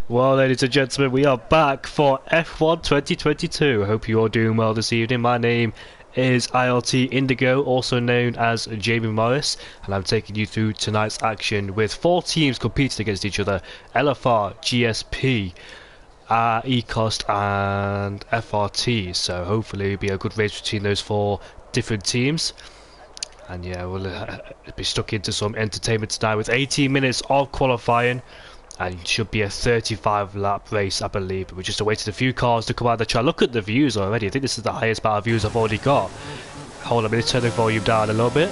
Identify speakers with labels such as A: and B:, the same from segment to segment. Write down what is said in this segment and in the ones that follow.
A: Well, ladies and gentlemen, we are back for F1 2022. I hope you're all doing well this evening. My name is ILT Indigo, also known as Jamie Morris, and I'm taking you through tonight's action with four teams competing against each other: LFR, GSP, eCOS, and FRT. So hopefully it'll be a good race between those four different teams. And yeah, we'll be stuck into some entertainment tonight with 18 minutes of qualifying. And it should be a 35 lap race, I believe. We're just awaiting a few cars to come out of the track. Look at the views already. I think this is the highest amount of views I've already got. Hold on, let me turn the volume down a little bit.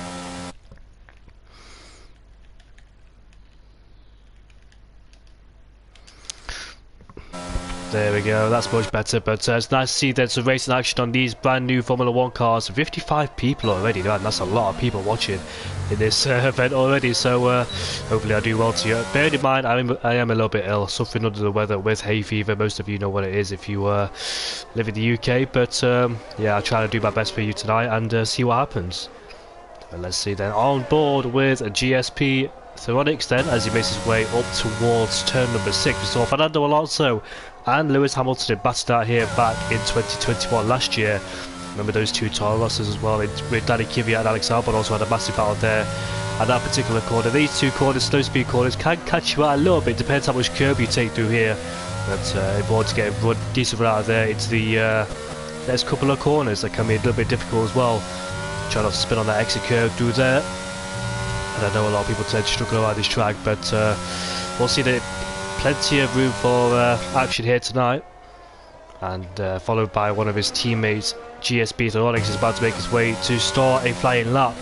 A: There we go, that's much better, but it's nice to see there's some racing action on these brand new Formula 1 cars. 55 people already, man, that's a lot of people watching in this event already, so hopefully I do well to you. Bear in mind, I am a little bit ill, suffering under the weather with hay fever. Most of you know what it is if you live in the UK, but yeah, I'll try to do my best for you tonight and see what happens. But let's see then, on board with a GSP Theronix then, as he makes his way up towards turn number 6. We saw Fernando Alonso and Lewis Hamilton battled out here back in 2021 last year. Remember those two tire losses as well, with Danny Kvyat and Alex Albon also had a massive battle there at that particular corner. These two corners, slow speed corners, can catch you out a little bit, depends how much curb you take through here. But in order to get a decent run out of there into the next couple of corners, that can be a little bit difficult as well. Trying not to spin on that exit curve through there. And I know a lot of people tend to struggle around this track, but we'll see that plenty of room for action here tonight. And followed by one of his teammates, GSP Theronix, is about to make his way to start a flying lap.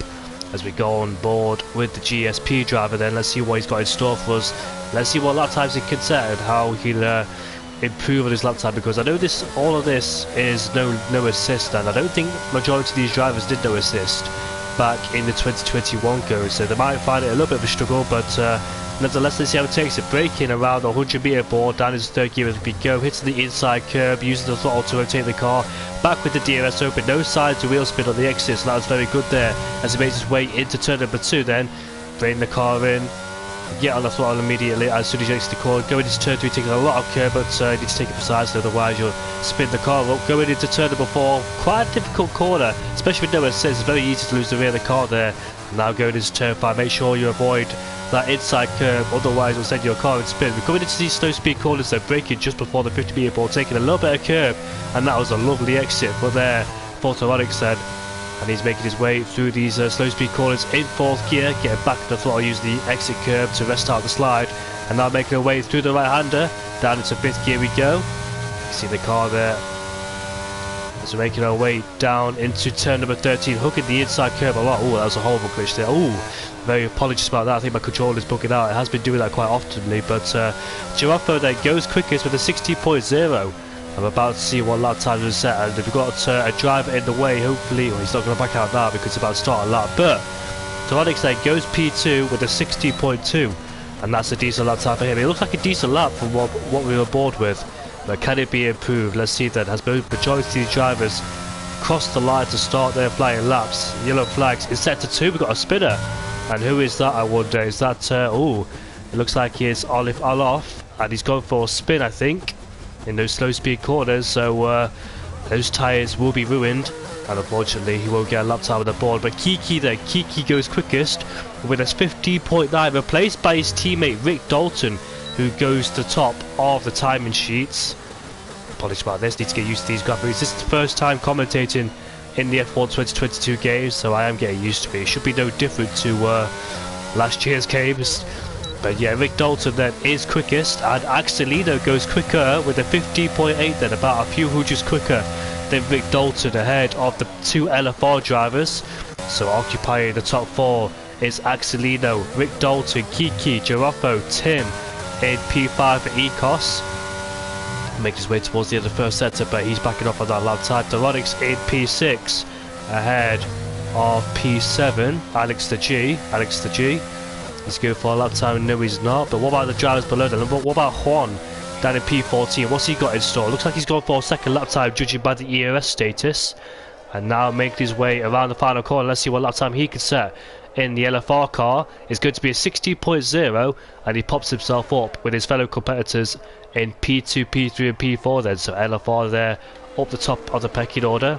A: As we go on board with the GSP driver then, let's see what he's got in store for us. Let's see what lap times he can set and how he'll improve on his lap time, because I know all of this is no assist, and I don't think majority of these drivers did no assist back in the 2021 go, so they might find it a little bit of a struggle, but nevertheless, let's see how it takes it. Braking around the 100 meter board, down into third gear as we go, hitting the inside curb, using the throttle to rotate the car, back with the DRS open, no sign to wheel spin on the exit, so that was very good there, as he makes his way into turn number 2 then, bring the car in, get on the throttle immediately as soon as you exit the corner, going into turn 3, taking a lot of curb, but you need to take it precisely, otherwise you'll spin the car up. Going into turn number 4, quite a difficult corner, especially with no assist. It's very easy to lose the rear of the car there. Now going into turn 5, make sure you avoid that inside curve, otherwise it'll send your car in spin. We're coming into these slow speed corners, so braking just before the 50 meter board, taking a little bit of curb, and that was a lovely exit, but there for Theronix then. And he's making his way through these slow speed corners in 4th gear, getting back to the throttle, using the exit curve to rest out the slide, and now making our way through the right hander, down into 5th gear we go. You see the car there, as we're making our way down into turn number 13, hooking the inside curve a lot. Oh, that was a horrible glitch there. Oh, very apologies about that, I think my controller's bugging out, it has been doing that quite oftenly, but Giraffe then goes quickest with a 60.0. I'm about to see what lap time is set, and if we've got a driver in the way, hopefully, well, he's not going to back out now because it's about to start a lap, but Theronix then goes P2 with a 60.2, and that's a decent lap time for him. It looks like a decent lap from what we were aboard with, but can it be improved? Let's see then, as both majority of these drivers cross the line to start their flying laps. Yellow flags in sector 2, we've got a spinner, and who is that, I wonder? Is that, oh, it looks like it's Olive Alof, and he's going for a spin, I think, in those slow speed corners, so those tyres will be ruined, and unfortunately he won't get a lap time on the board. But Kiki goes quickest with a 50.9, replaced by his teammate Rick Dalton, who goes to the top of the timing sheets. Apologies about this, need to get used to these graphics. This is the first time commentating in the F1 2022 games, so I am getting used to it. It should be no different to last year's games. But yeah, Rick Dalton then is quickest, and Axelino goes quicker with a 50.8 then, about a few hundreds quicker than Rick Dalton, ahead of the 2 LFR drivers. So occupying the top 4 is Axelino, Rick Dalton, Kiki, Giraffe, Tim in P5 for eCOS. Makes his way towards the end of the first sector, but he's backing off on that lap time. Theronix in P6, ahead of P7, Alex the G. He's going for a lap time, no he's not, but what about the drivers below them? What about Juan down in P14? What's he got in store? Looks like he's going for a second lap time, judging by the ERS status. and now making his way around the final corner. Let's see what lap time he can set in the LFR car. It's going to be a 60.0, and he pops himself up with his fellow competitors in P2, P3 and P4 then. So LFR there up the top of the pecking order,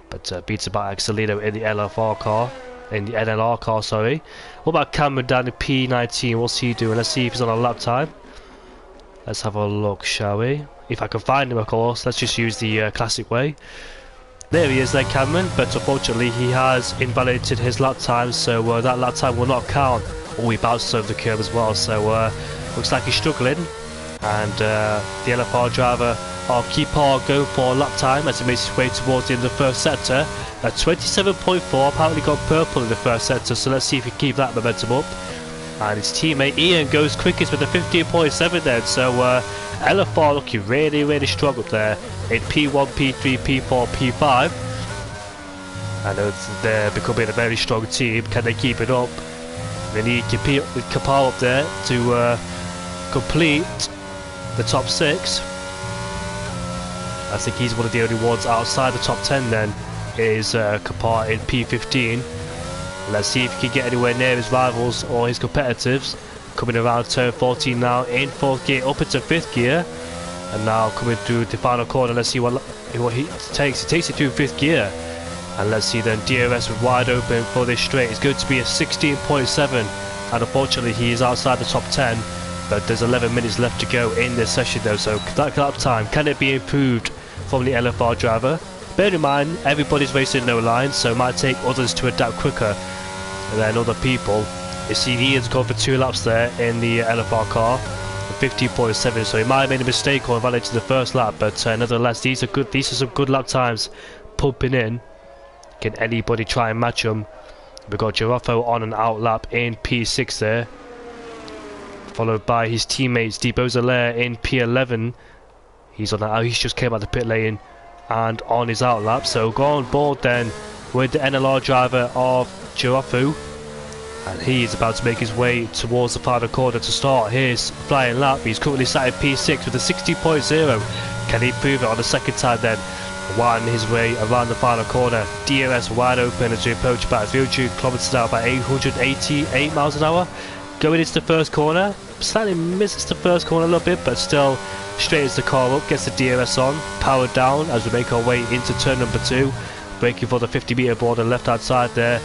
A: but beats about Axelino in the LFR car, in the NLR car, sorry. What about Cameron down in P19? What's he doing? Let's see if he's on a lap time. Let's have a look, shall we? If I can find him, of course. Let's just use the classic way. There he is there, Cameron, but unfortunately he has invalidated his lap time, so that lap time will not count. Oh, he bounced over the curb as well, so looks like he's struggling. And the LFR driver will keep on going for lap time as he makes his way towards the end of the first sector. At 27.4, apparently got purple in the first sector, so let's see if he can keep that momentum up. And his teammate Ian goes quickest with a 15.7 then, so LFR looking really strong up there in P1, P3, P4, P5. I know they're becoming a very strong team. Can they keep it up? They need Kapal up there to complete the top 6. I think he's one of the only ones outside the top 10 then, is Kapal in P15. Let's see if he can get anywhere near his rivals or his competitors. Coming around turn 14 now in 4th gear up into 5th gear, and now coming through the final corner. Let's see what he takes. He takes it through 5th gear, and let's see then DRS wide open for this straight. It's going to be a 16.7, and unfortunately he is outside the top 10, but there's 11 minutes left to go in this session though, so that lap time, can it be improved from the LFR driver? Bear in mind everybody's racing no line, so it might take others to adapt quicker than other people. You see Ian's gone for 2 laps there in the LFR car, 15.7, so he might have made a mistake or invalidated the first lap, but nevertheless these are some good lap times pumping in. Can anybody try and match them? We've got Giraffe on an out lap in P6 there, followed by his teammates De Beausoleil in P11. He's just came out the pit lane and on his out lap, so go on board then with the NLR driver of Giraffe, and he is about to make his way towards the final corner to start his flying lap. He's currently sat in P6 with a 60.0. Can he prove it on the second time then? Winding his way around the final corner. DRS wide open as we approach about 300 kilometers an hour, about 888 miles an hour. Going into the first corner, slightly misses the first corner a little bit, but still straightens the car up, gets the DRS on, powered down as we make our way into turn number 2. Braking for the 50-meter board on the left hand side there.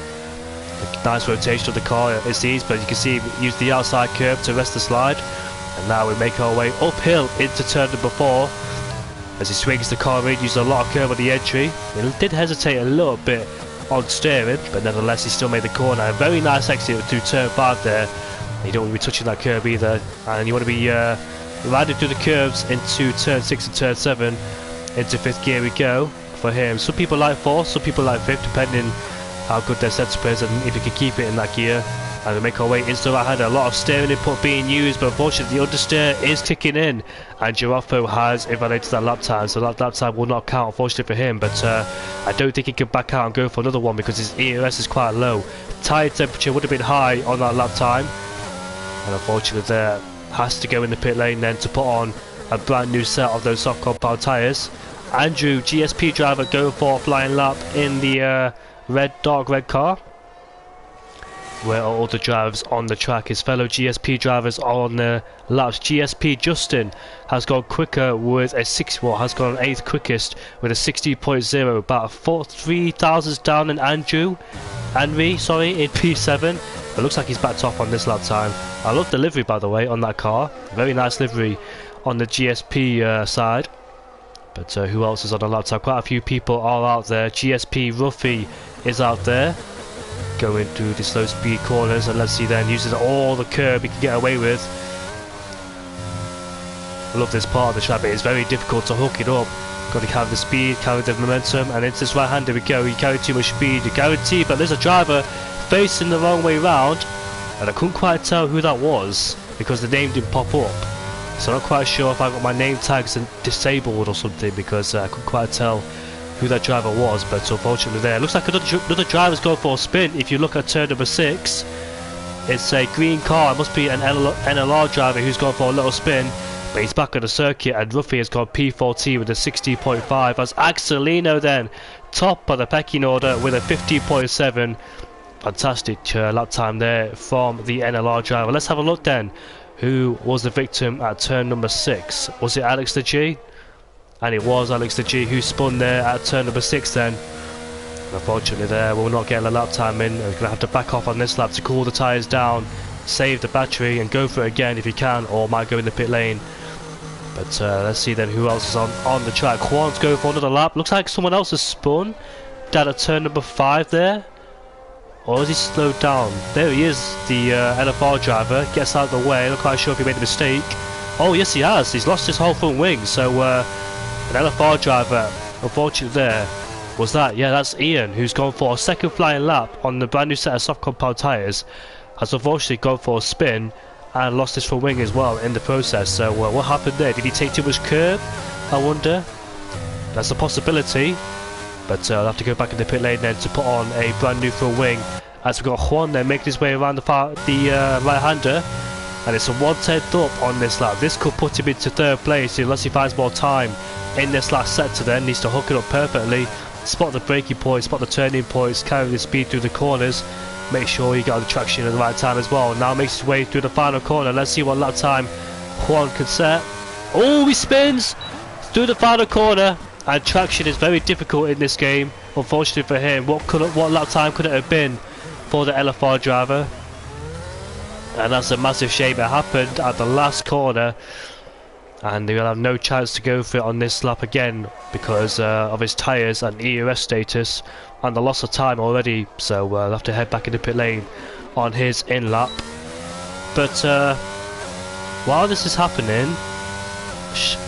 A: A nice rotation of the car it seems, but you can see use the outside curb to rest the slide. And now we make our way uphill into turn number 4. As he swings the car in, uses a lot of curve on the entry. He did hesitate a little bit on steering, but nevertheless he still made the corner. A very nice exit through turn 5 there. You don't want to be touching that curve either, and you want to be riding through the curves into turn 6 and turn 7. Into 5th gear we go for him. Some people like 4th, some people like 5th, depending how good their setup is and if you can keep it in that gear. And we make our way into the right hand. A lot of steering input being used, but unfortunately the understeer is kicking in, and Giraffe has invalidated that lap time, so that lap time will not count unfortunately for him. But I don't think he can back out and go for another one because his ERS is quite low. Tyre temperature would have been high on that lap time, and unfortunately there has to go in the pit lane then to put on a brand new set of those soft compound tyres. Andrew, GSP driver, going for a flying lap in the dark red car. Where are all the drivers on the track? His fellow GSP drivers are on the laps. GSP Justin has gone quicker with a 6, has gone 8th quickest with a 60.0, about 3 thousandths down in Henry, in P7. It looks like he's backed off on this lap time. I love the livery, by the way, on that car. Very nice livery on the GSP side. But who else is on the lap time? Quite a few people are out there. GSP Ruffy is out there, going through the slow speed corners, and let's see then, uses all the curb he can get away with. I love this part of the track, but it's very difficult to hook it up. Got to carry the speed, carry the momentum, and into this right hand, there we go. You carry too much speed, you guarantee, but there's a driver facing the wrong way round, and I couldn't quite tell who that was because the name didn't pop up. So I'm not quite sure if I got my name tags disabled or something, because I couldn't quite tell who that driver was. But unfortunately there, looks like another driver's going for a spin. If you look at turn number 6, it's a green car. It must be an NLR driver who's gone for a little spin, but he's back on the circuit, and Ruffy has got P14 with a 60.5 as Axelino then top of the pecking order with a 15.7. Fantastic lap time there from the NLR driver. Let's have a look then. Who was the victim at turn number 6? Was it Alex the G? And it was Alex the G who spun there at turn number 6 then. Unfortunately there, we'll not get a lap time in. We're going to have to back off on this lap to cool the tyres down, save the battery and go for it again if you can, or might go in the pit lane. But let's see then who else is on the track. Juan's going for another lap. Looks like someone else has spun down at turn number 5 there. Or has he slowed down? There he is, the LFR driver. Gets out of the way. Not quite sure if he made a mistake. Oh yes he has. He's lost his whole front wing. So an LFR driver, unfortunately there, was that. Yeah, that's Ian, who's gone for a second flying lap on the brand new set of soft compound tyres. Has unfortunately gone for a spin and lost his front wing as well in the process. So what happened there? Did he take too much curb? I wonder. That's a possibility. But I'll have to go back in the pit lane then to put on a brand new front wing. As we've got Juan there making his way around the right-hander. And it's a 1/10 up on this lap. This could put him into 3rd place unless he finds more time in this last sector then. Needs to hook it up perfectly. Spot the braking points, spot the turning points, carry the speed through the corners. Make sure you got the traction at the right time as well. Now makes his way through the final corner. Let's see what lap time Juan can set. Oh, he spins through the final corner. And traction is very difficult in this game, unfortunately for him. What lap time could it have been for the LFR driver? And that's a massive shame. It happened at the last corner, and he'll have no chance to go for it on this lap again because of his tyres and EOS status and the loss of time already. So we'll have to head back in the pit lane on his in lap. But while this is happening,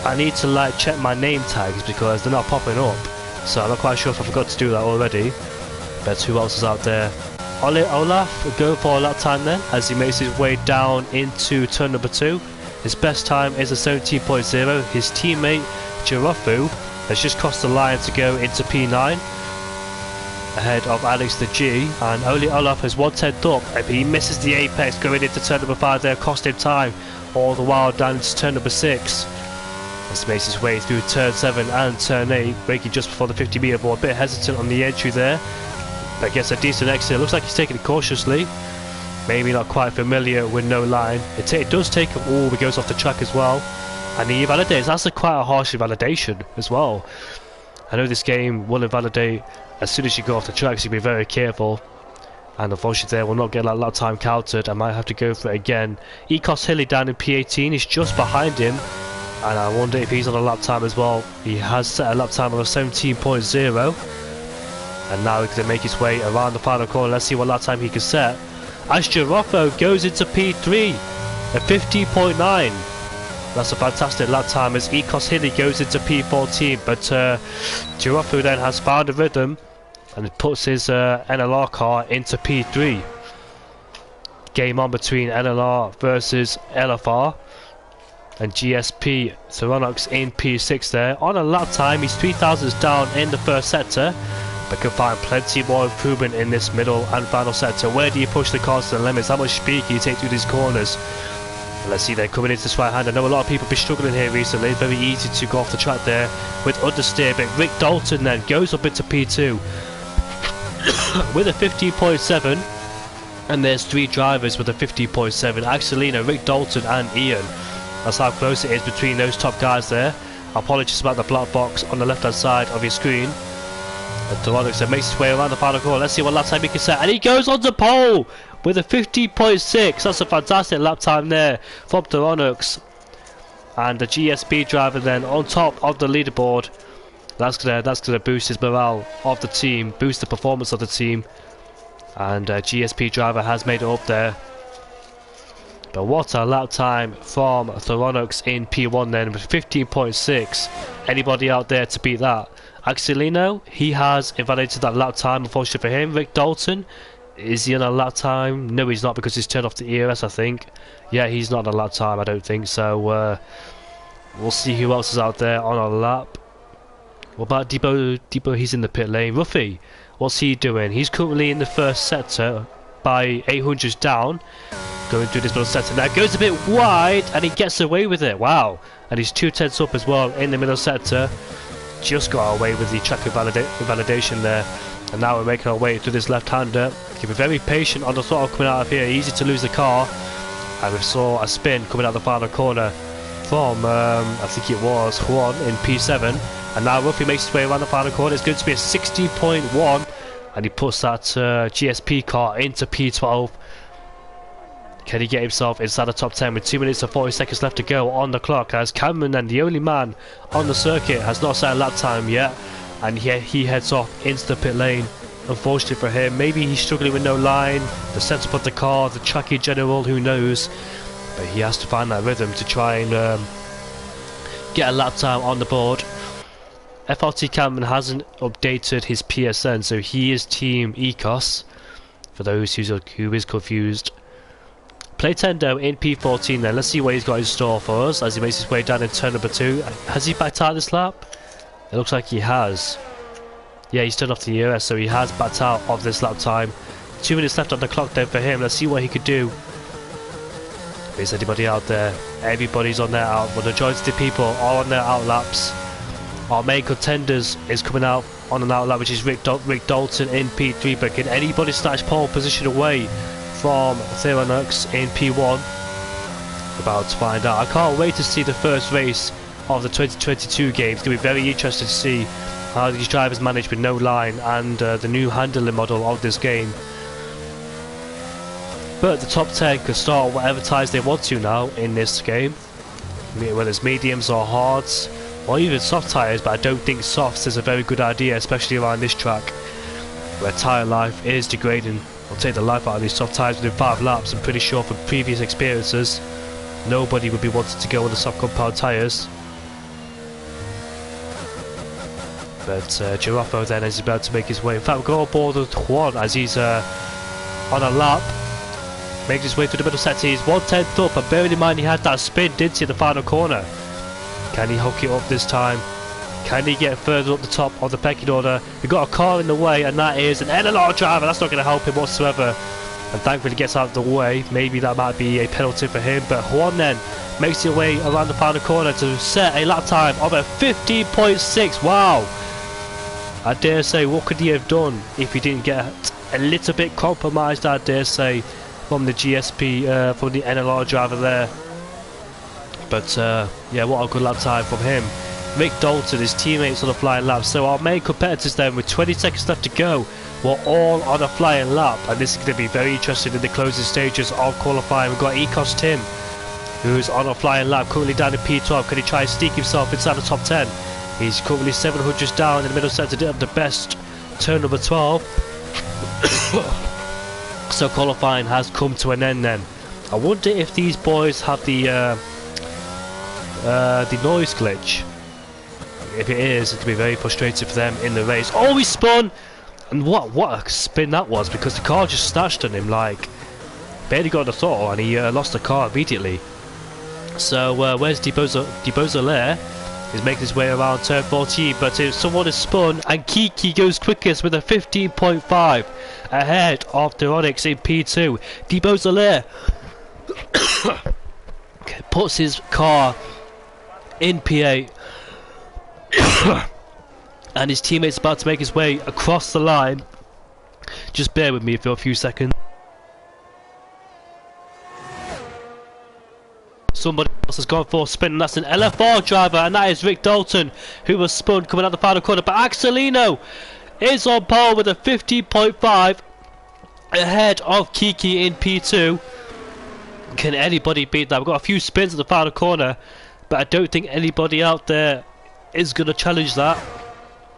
A: I need to check my name tags because they're not popping up. So I'm not quite sure if I forgot to do that already. But who else is out there? Olaf going for a lap time then as he makes his way down into turn number 2. His best time is a 17.0. His teammate Girafu has just crossed the line to go into P9 ahead of Alex the G, and only Olaf has 1/10 up. If he misses the apex going into turn number 5 there, cost him time all the while down into turn number 6. As he makes his way through turn 7 and turn 8, braking just before the 50-metre board. A bit hesitant on the entry there, but gets a decent exit. Looks like he's taking it cautiously. Maybe not quite familiar with no line. It does take him. Oh, he goes off the track as well. And he invalidates. That's quite a harsh invalidation as well. I know this game will invalidate as soon as you go off the track, so you be very careful. And unfortunately there will not get that lap time counted. I might have to go for it again. eCOS Hilly down in P18 is just behind him. And I wonder if he's on a lap time as well. He has set a lap time of 17.0. And now he's going to make his way around the final corner. Let's see what lap time he can set. As Girofo goes into P3 at 50.9. That's a fantastic lap time as eCOS Hilly goes into P14. But Girofo then has found a rhythm and puts his NLR car into P3. Game on between NLR versus LFR. And GSP Seronox in P6 there. On a lap time, he's 3 thousandths down in the first sector, but can find plenty more improvement in this middle and final sector. Where do you push the cars to the limits? How much speed can you take through these corners? And let's see, they're coming into this right hand. I know a lot of people have been struggling here recently. Very easy to go off the track there with understeer. But Rick Dalton then goes up into P2 with a 15.7. And there's 3 drivers with a 15.7. Axelino, Rick Dalton and Ian. That's how close it is between those top guys there. Apologies about the black box on the left hand side of your screen. And Toronix makes his way around the final corner. Let's see what lap time he can set. And he goes on to pole with a 50.6. That's a fantastic lap time there from Toronix. And the GSP driver then on top of the leaderboard. That's gonna boost his morale of the team, boost the performance of the team. And GSP driver has made it up there. But what a lap time from Thoronix in P1 then with 15.6. Anybody out there to beat that? Axelino, he has invalidated that lap time, unfortunately for him. Rick Dalton, is he on a lap time? No, he's not, because he's turned off the EOS, I think. Yeah, he's not on a lap time, I don't think. So we'll see who else is out there on a lap. What about Debo? Debo, he's in the pit lane. Ruffy, what's he doing? He's currently in the first sector by 800s down. Going through this middle sector now, goes a bit wide and he gets away with it. Wow. And he's 2/10 up as well in the middle sector. just got away with the track validation there. And now we're making our way through this left-hander. Keep it very patient on the throttle coming out of here. Easy to lose the car. And we saw a spin coming out the final corner from, I think it was Juan in P7. And now Ruffy makes his way around the final corner. It's going to be a 60.1. And he puts that GSP car into P12. Can he get himself inside the top 10 with 2 minutes and 40 seconds left to go on the clock, as Cameron, then the only man on the circuit, has not set a lap time yet, and he heads off into the pit lane. Unfortunately for him, maybe he's struggling with no line, the setup of the car, the track in general, who knows, but he has to find that rhythm to try and get a lap time on the board. FRT Cameron hasn't updated his PSN, so he is Team eCOS, for those who is confused. Playtendo in P14 then. Let's see what he's got in store for us as he makes his way down in turn number 2. Has he backed out this lap? It looks like he has. Yeah, he's turned off the EOS, so he has backed out of this lap time. 2 minutes left on the clock then for him. Let's see what he could do. Is anybody out there? Everybody's on their out. Well, the majority of the people are on their out laps. Our main contenders is coming out on an out lap, which is Rick Dalton in P3. But can anybody snatch pole position away from Theronux in P1? About to find out. I can't wait to see the first race of the 2022 game. It's going to be very interesting to see how these drivers manage with no line and the new handling model of this game. But the top 10 can start whatever tires they want to now in this game, whether it's mediums or hards or even soft tires, but I don't think softs is a very good idea, especially around this track where tyre life is degrading. I'll take the life out of these soft tyres within 5 laps. I'm pretty sure from previous experiences nobody would be wanting to go on the soft compound tyres. But Giraffe then is about to make his way. In fact, we'll go on board with Juan as he's on a lap, making his way through the middle sector. He's 1/10 up, and bearing in mind he had that spin, didn't he, in the final corner. Can he hook it up this time? Can he get further up the top of the pecking order? We've got a car in the way, and that is an NLR driver. That's not going to help him whatsoever. And thankfully he gets out of the way. Maybe that might be a penalty for him. But Juan then makes his way around the final corner to set a lap time of a 50.6. Wow! I dare say, what could he have done if he didn't get a little bit compromised, I dare say, from the GSP, from the NLR driver there. But yeah, what a good lap time from him. Rick Dalton, his teammates on a flying lap. So our main competitors then, with 20 seconds left to go, we're all on a flying lap, and this is going to be very interesting in the closing stages of qualifying. We've got eCOS Tim, who's on a flying lap, currently down in P12. Can he try and sneak himself inside the top 10? He's currently 700s down in the middle sector of the best, turn number 12. So qualifying has come to an end then. I wonder if these boys have the noise glitch. If it is, it could be very frustrating for them in the race. Oh, he spun! And what a spin that was, because the car just snatched on him, like, barely got the throttle, and he lost the car immediately. So where's Debozo? He's making his way around turn 14, but someone has spun, and Kiki goes quickest with a 15.5 ahead of Theronix in P2. Debozo puts his car in P8. And his teammate's about to make his way across the line. Just bear with me for a few seconds. Somebody else has gone for a spin, and that's an LFR driver, and that is Rick Dalton, who was spun coming out the final corner. But Axelino is on pole with a 50.5 ahead of Kiki in P2. Can anybody beat that? We've got a few spins at the final corner, but I don't think anybody out there is going to challenge that.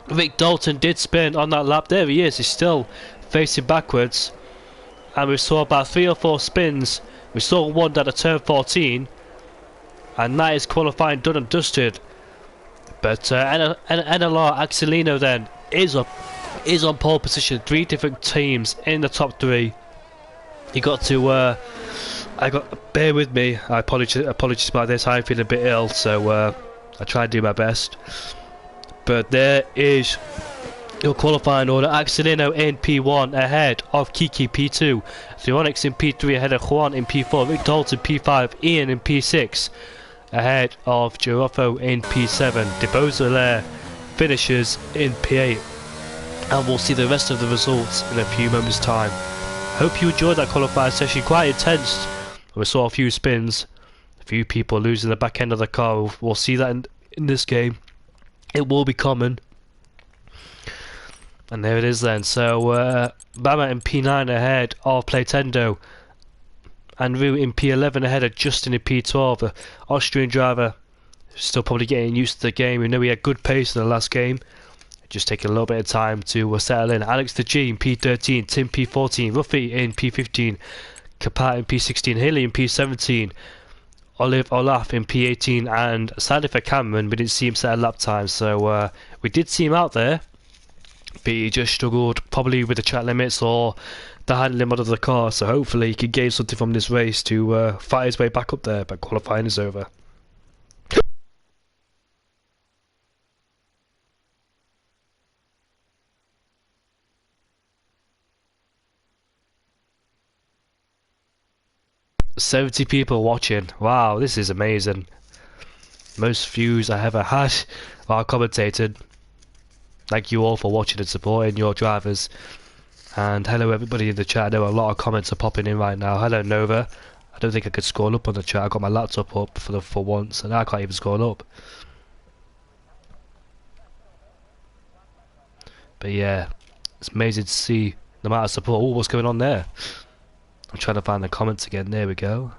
A: Rick Dalton did spin on that lap. There he is. He's still facing backwards, and we saw about 3 or 4 spins. We saw one down at turn 14, and that is qualifying done and dusted. But NLR Axelino then is on pole position. 3 different teams in the top 3. He got to bear with me. I apologize about this. I'm feeling a bit ill, so I try and do my best. But there is your qualifying order. Axelino in P1 ahead of Kiki P2. Theronix in P3 ahead of Juan in P4. Rick Dalton P5. Ian in P6 ahead of Giraffe in P7. Debozo finishes in P8, and we'll see the rest of the results in a few moments time. Hope you enjoyed that qualifying session, quite intense. We saw a few spins, a few people losing the back end of the car. We'll see that in this game. It will be common. And there it is then. So Bama in P9 ahead of Playtendo, and Rue in P11 ahead of Justin in P12. The Austrian driver still probably getting used to the game. We know he had good pace in the last game. Just taking a little bit of time to settle in. Alex the G in P13, Tim P14, Ruffy in P15, Kapat in P16, Haley in P17, Olive Olaf in P18, and sadly for Cameron, we didn't see him set a lap time. So we did see him out there, but he just struggled probably with the track limits or the handling mod of the car. So hopefully he can gain something from this race to fight his way back up there, but qualifying is over. "70 people watching. Wow, this is amazing. Most views I ever had while commentated. Thank you all for watching and supporting your drivers. And hello everybody in the chat. I know a lot of comments are popping in right now. Hello Nova. I don't think I could scroll up on the chat. I got my laptop up for once, and I can't even scroll up. But yeah, it's amazing to see the amount of support. Oh, what's going on there? I'm trying to find the comments again. There we go.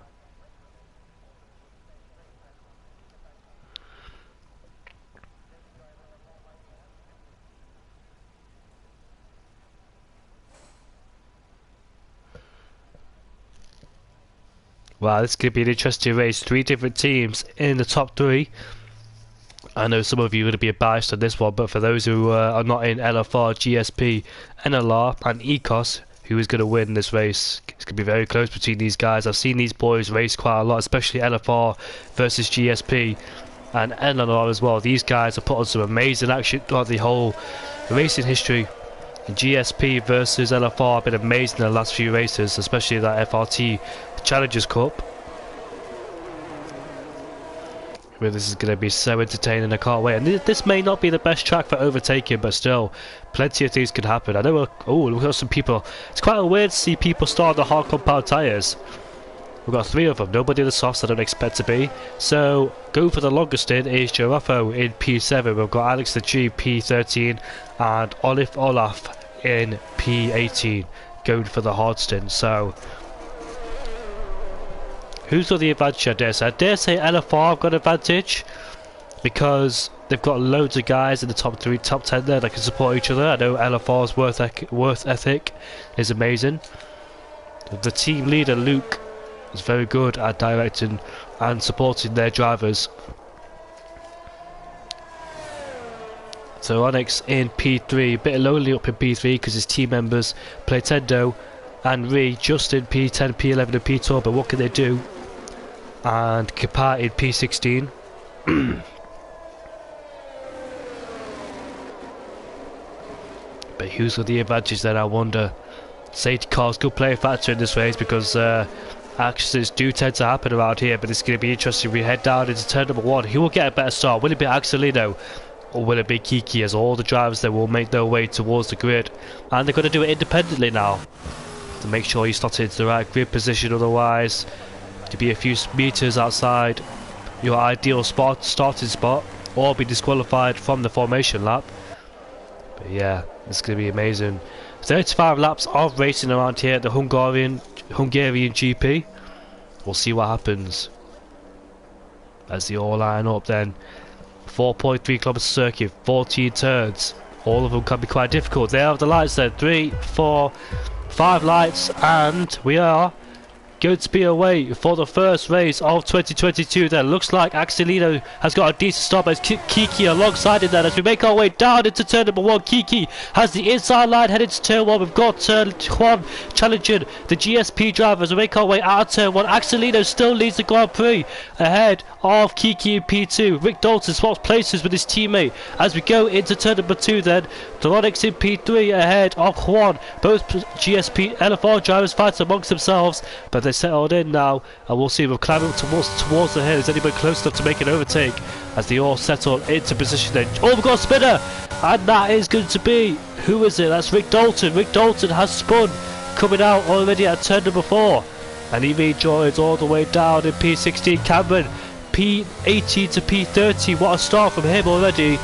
A: Wow, this could be an interesting race. 3 different teams in the top 3. I know some of you are going to be biased on this one, but for those who are not in LFR, GSP, NLR and eCOS, who is going to win this race? It's going to be very close between these guys. I've seen these boys race quite a lot, especially LFR versus GSP and NLR as well. These guys have put on some amazing action throughout the whole racing history. And GSP versus LFR have been amazing in the last few races, especially that FRT Challengers Cup. Well, this is going to be so entertaining, I can't wait. And this may not be the best track for overtaking, but still, plenty of things could happen. I know, oh, we've got some people. It's quite weird to see people start the hard compound tyres. We've got 3 of them, nobody in the softs I don't expect to be. So, go for the longest in is Giraffe in P7. We've got Alex the G P13 and Olive Olaf in P18 going for the hard stint. So, who's got the advantage? I dare say LFR have got an advantage because they've got loads of guys in the top 3, top 10 there that can support each other. I know LFR's worth ethic is amazing. The team leader Luke is very good at directing and supporting their drivers. So Onyx in P3, a bit lonely up in P3 because his team members Playtendo and Ree just in P10, P11 and P12, but what can they do? And Kapat in P16. But who's got the advantage then, I wonder? Safety cars could play a factor in this race because accidents do tend to happen around here, but it's going to be interesting. We head down into turn number 1. Who will get a better start? Will it be Axelino or will it be Kiki, as all the drivers there will make their way towards the grid? And they're going to do it independently now to make sure you slot into the right grid position, otherwise to be a few meters outside your ideal starting spot or be disqualified from the formation lap. But yeah, it's going to be amazing. 35 laps of racing around here at the Hungarian GP. We'll see what happens as they all line up then. 4.3 kilometer circuit, 14 turns. All of them can be quite difficult. There are the lights then. 3, 4, 5 lights, and we are going to be away for the first race of 2022 then. Looks like Axelino has got a decent start, but it's Kiki alongside him then as we make our way down into turn number 1. Kiki has the inside line headed to turn 1. We've got turn 1 challenging the GSP drivers. We make our way out of turn 1. Axelino still leads the Grand Prix ahead of Kiki in P2. Rick Dalton swaps places with his teammate as we go into turn number 2 then. Toronix in P3 ahead of Juan. Both GSP LFR drivers fight amongst themselves, but they settled in now, and we'll see them climbing towards the hill. Is anybody close enough to make an overtake as they all settle into position then? Oh, we've got a spinner, and that is going to be, who is it? That's Rick Dalton. Rick Dalton has spun, coming out already at turn number 4, and he rejoins all the way down in P16. Cameron, P18 to P30. What a start from him already,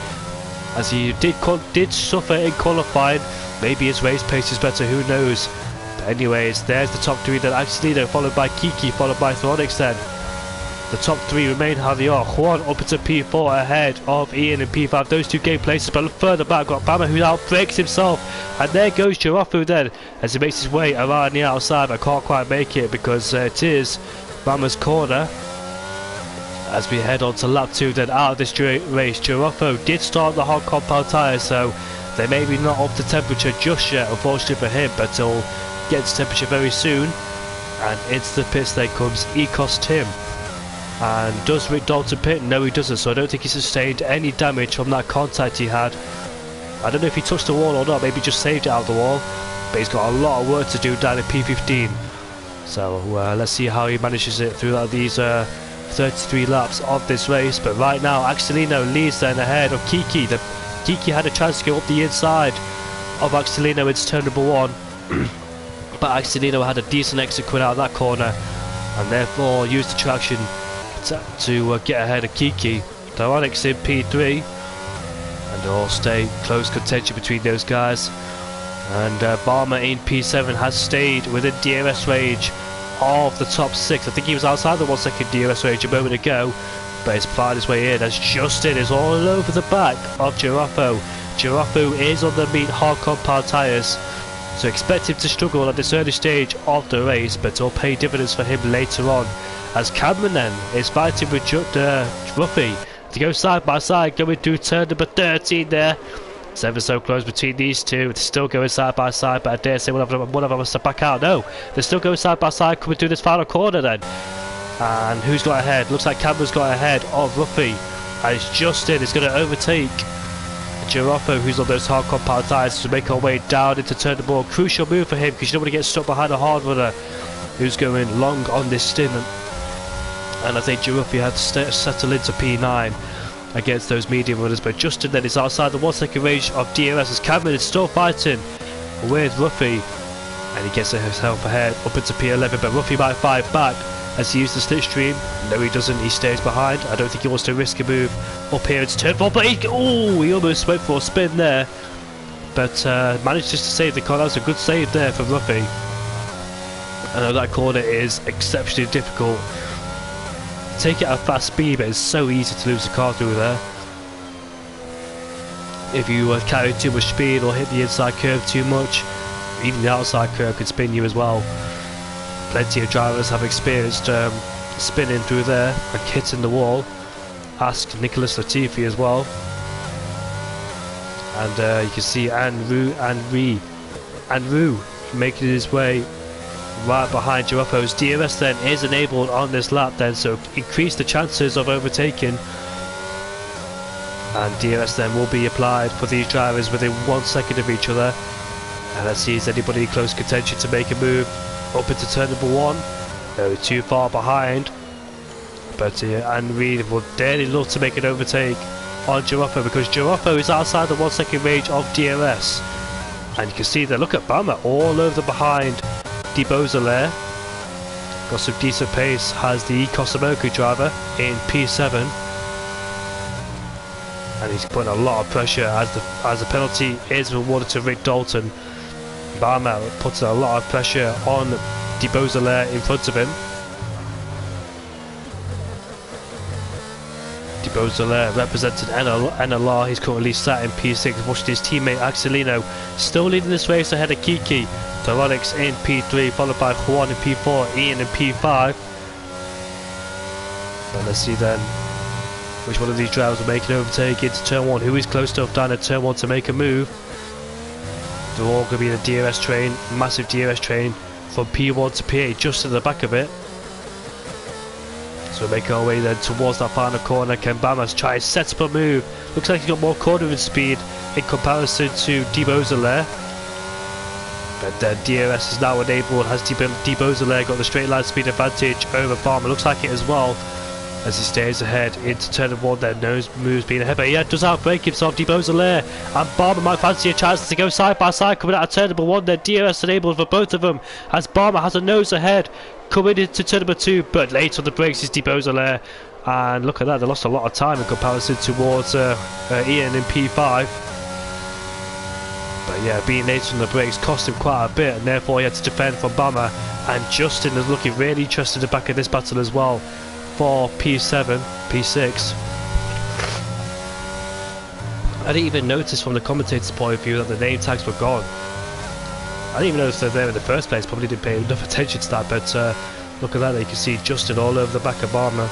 A: as he did suffer in qualifying. Maybe his race pace is better, who knows. But anyways, there's the top 3 then. Axelino followed by Kiki, followed by Thronix then. The top 3 remain how they are. Juan up into P4 ahead of Ian in P5. Those 2 gain places, but further back got Bama who outbreaks himself. And there goes Girafu then as he makes his way around the outside. I can't quite make it because it is Bama's corner. As we head on to lap 2 then out of this race. Girafu did start the hard compound tyres, so they may be not up to temperature just yet, unfortunately for him, but he'll get to temperature very soon. And into the pits then comes eCOS Tim. And does Rick Dalton pit? No, he doesn't, so I don't think he sustained any damage from that contact he had. I don't know if he touched the wall or not, maybe just saved it out of the wall, but he's got a lot of work to do down in P15. So let's see how he manages it throughout these 33 laps of this race. But right now Axelino leads then ahead of Kiki. Kiki had a chance to go up the inside of Axelino into turn number 1, but Axelino had a decent exit coming out of that corner, and therefore used the traction to get ahead of Kiki. Thronix in P3, and they'll all stay close contention between those guys. And Barmer in P7 has stayed within DRS range of the top 6. I think he was outside the 1 second DRS range a moment ago, but he's plowed his way in as Justin is all over the back of Girafu. Girafu is on the meat hard compound tyres, so expect him to struggle at this early stage of the race, but it'll pay dividends for him later on. As Cameron then is fighting with Ruffy to go side by side, going through turn number 13 there. It's ever so close between these two. They're still going side by side, but I dare say one of them must back out. No, they're still going side by side, coming through this final corner then. And who's got ahead? Looks like Cameron's got ahead of Ruffy, and it's Justin is going to overtake Girafu, who's on those hard compound tyres, to make our way down into turn number 1. Crucial move for him, because you don't want to get stuck behind a hard runner who's going long on this stint. And I think Girafu had to settle into P9 against those medium runners, but Justin then is outside the 1 second range of DRS as Cameron is still fighting with Ruffy, and he gets himself ahead up into P11, but Ruffy might fight back as he uses the slipstream. No, he doesn't, he stays behind. I don't think he wants to risk a move up here into turn 4, but he almost went for a spin there, but managed just to save the car. That was a good save there from Ruffy. I know that corner is exceptionally difficult. Take it at fast speed, but it's so easy to lose the car through there. If you carry too much speed or hit the inside curve too much, even the outside curve could spin you as well. Plenty of drivers have experienced spinning through there and hitting the wall. Ask Nicholas Latifi as well. And you can see Anru making his way right behind Girafu's. DRS then is enabled on this lap then, so increase the chances of overtaking, and DRS then will be applied for these drivers within 1 second of each other. And let's see, is anybody close contention to make a move up into turn number 1? No, too far behind, but Henry would dearly love to make an overtake on Girafu, because Girafu is outside the 1 second range of DRS. And you can see there, look at Bama all over the behind Dibozalaire. Got some decent pace, has the eCOS American driver in P7, and he's putting a lot of pressure as the penalty is rewarded to Rick Dalton. Barma puts a lot of pressure on Dibozalaire in front of him. Dibozalaire representing NLR, he's currently sat in P6, watching his teammate Axelino still leading this race ahead of Kiki. Thronix in P3, followed by Juan in P4, Ian in P5. And let's see then which one of these drivers will make an overtake into turn 1. Who is close enough down in turn 1 to make a move? They're all going to be in a DRS train, massive DRS train from P1 to P8, just to the back of it. So we'll make our way then towards that final corner. Can Bamas try and set up a move? Looks like he's got more cornering speed in comparison to Dibozalaire. But DRS is now enabled, has Beausoleil got the straight line speed advantage over Barmer, looks like it as well, as he stays ahead into turn of 1, then nose moves being ahead, but yeah, does outbreak himself, Beausoleil, and Barmer might fancy a chance to go side by side coming out of turn number 1, then DRS enabled for both of them, as Barmer has a nose ahead, coming into turn number 2, but late on the brakes is Beausoleil, and look at that, they lost a lot of time in comparison towards Ian in P5. But yeah, being late on the brakes cost him quite a bit, and therefore he had to defend from Bama. And Justin is looking really interested in the back of this battle as well for P7, P6. I didn't even notice from the commentator's point of view that the name tags were gone. I didn't even notice they're there in the first place, probably didn't pay enough attention to that, but look at that, you can see Justin all over the back of Bama.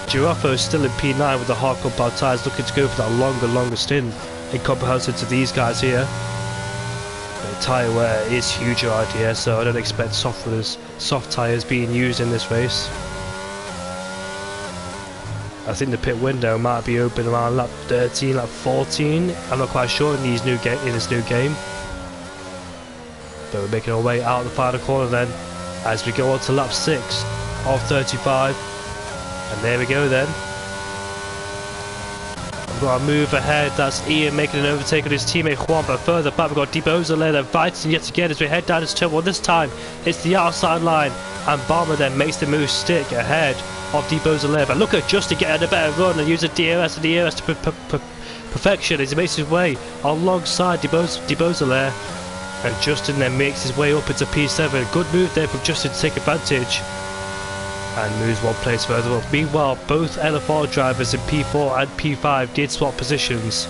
A: Giraffe is still in P9 with the hard compound tyres, looking to go for that longer stint in comparison to these guys here. The tyre wear is huge around here, so I don't expect soft tyres being used in this race. I think the pit window might be open around lap 13, lap 14. I'm not quite sure in this new game. But we're making our way out of the final corner then, as we go on to lap 6 of 35. And there we go then. We've got a move ahead, that's Ian making an overtake on his teammate Juan, but further back we've got Beausoleil then fighting yet again as we head down this turn. Well, this time it's the outside line, and Barmer then makes the move stick ahead of Beausoleil. But look at Justin getting a better run and use the DRS and the ERS to perfection as he makes his way alongside Beausoleil. And Justin then makes his way up into P7. Good move there from Justin to take advantage. And moves one place further up. Meanwhile, both LFR drivers in P4 and P5 did swap positions.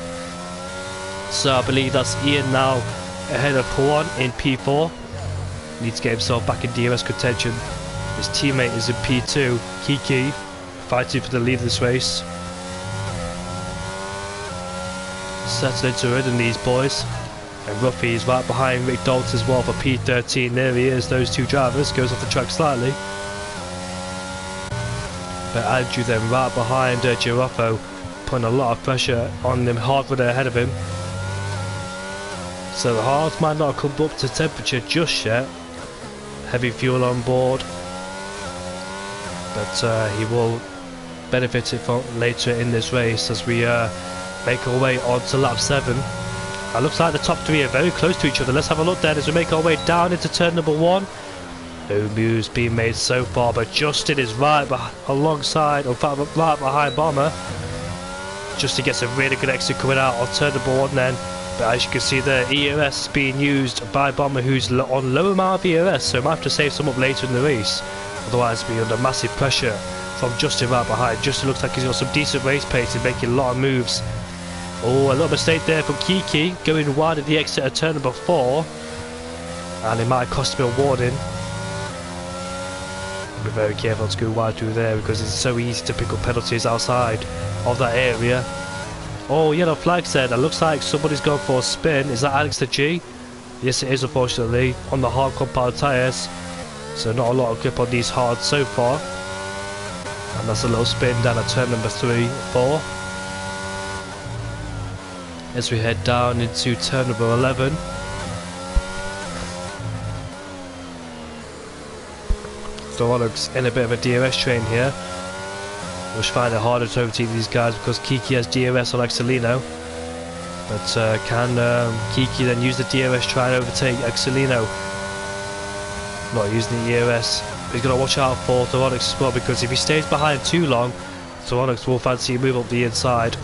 A: So I believe that's Ian now ahead of Juan in P4. Needs to get himself back in DRS contention. His teammate is in P2, Kiki, fighting for the lead of this race. Settling into rhythm, these boys. And Ruffy is right behind Rick Dalton as well for P13. There he is, those two drivers. Goes off the track slightly. But Andrew then right behind Giraffe, putting a lot of pressure on them hard runner ahead of him. So the hards might not come up to temperature just yet. Heavy fuel on board, but he will benefit it from later in this race as we make our way on to lap 7. It looks like the top 3 are very close to each other. Let's have a look then as we make our way down into turn number 1. No moves being made so far, but Justin is right alongside, or right behind Bomber. Justin gets a really good exit coming out on turn number 1 then. But as you can see there, ERS being used by Bomber, who's on low amount of ERS, so might have to save some up later in the race. Otherwise be under massive pressure from Justin right behind. Justin looks like he's got some decent race pace and making a lot of moves. Oh, a little mistake there from Kiki, going wide at the exit of turn number 4. And it might cost him a warning. Be very careful to go wide through there because it's so easy to pick up penalties outside of that area. Oh, yellow flag said. It looks like somebody's gone for a spin. Is that Alex the G? Yes, it is, unfortunately, on the hard compound tyres. So not a lot of grip on these hards so far. And that's a little spin down at turn number 3, 4. As we head down into turn number 11. Alex in a bit of a DRS train here, which find it harder to overtake these guys because Kiki has DRS on Axelino. But can Kiki then use the DRS try and overtake Axelino? Not using the ERS. He's got to watch out for Thoronix as well, because if he stays behind too long, Thoronix will fancy a move up the inside.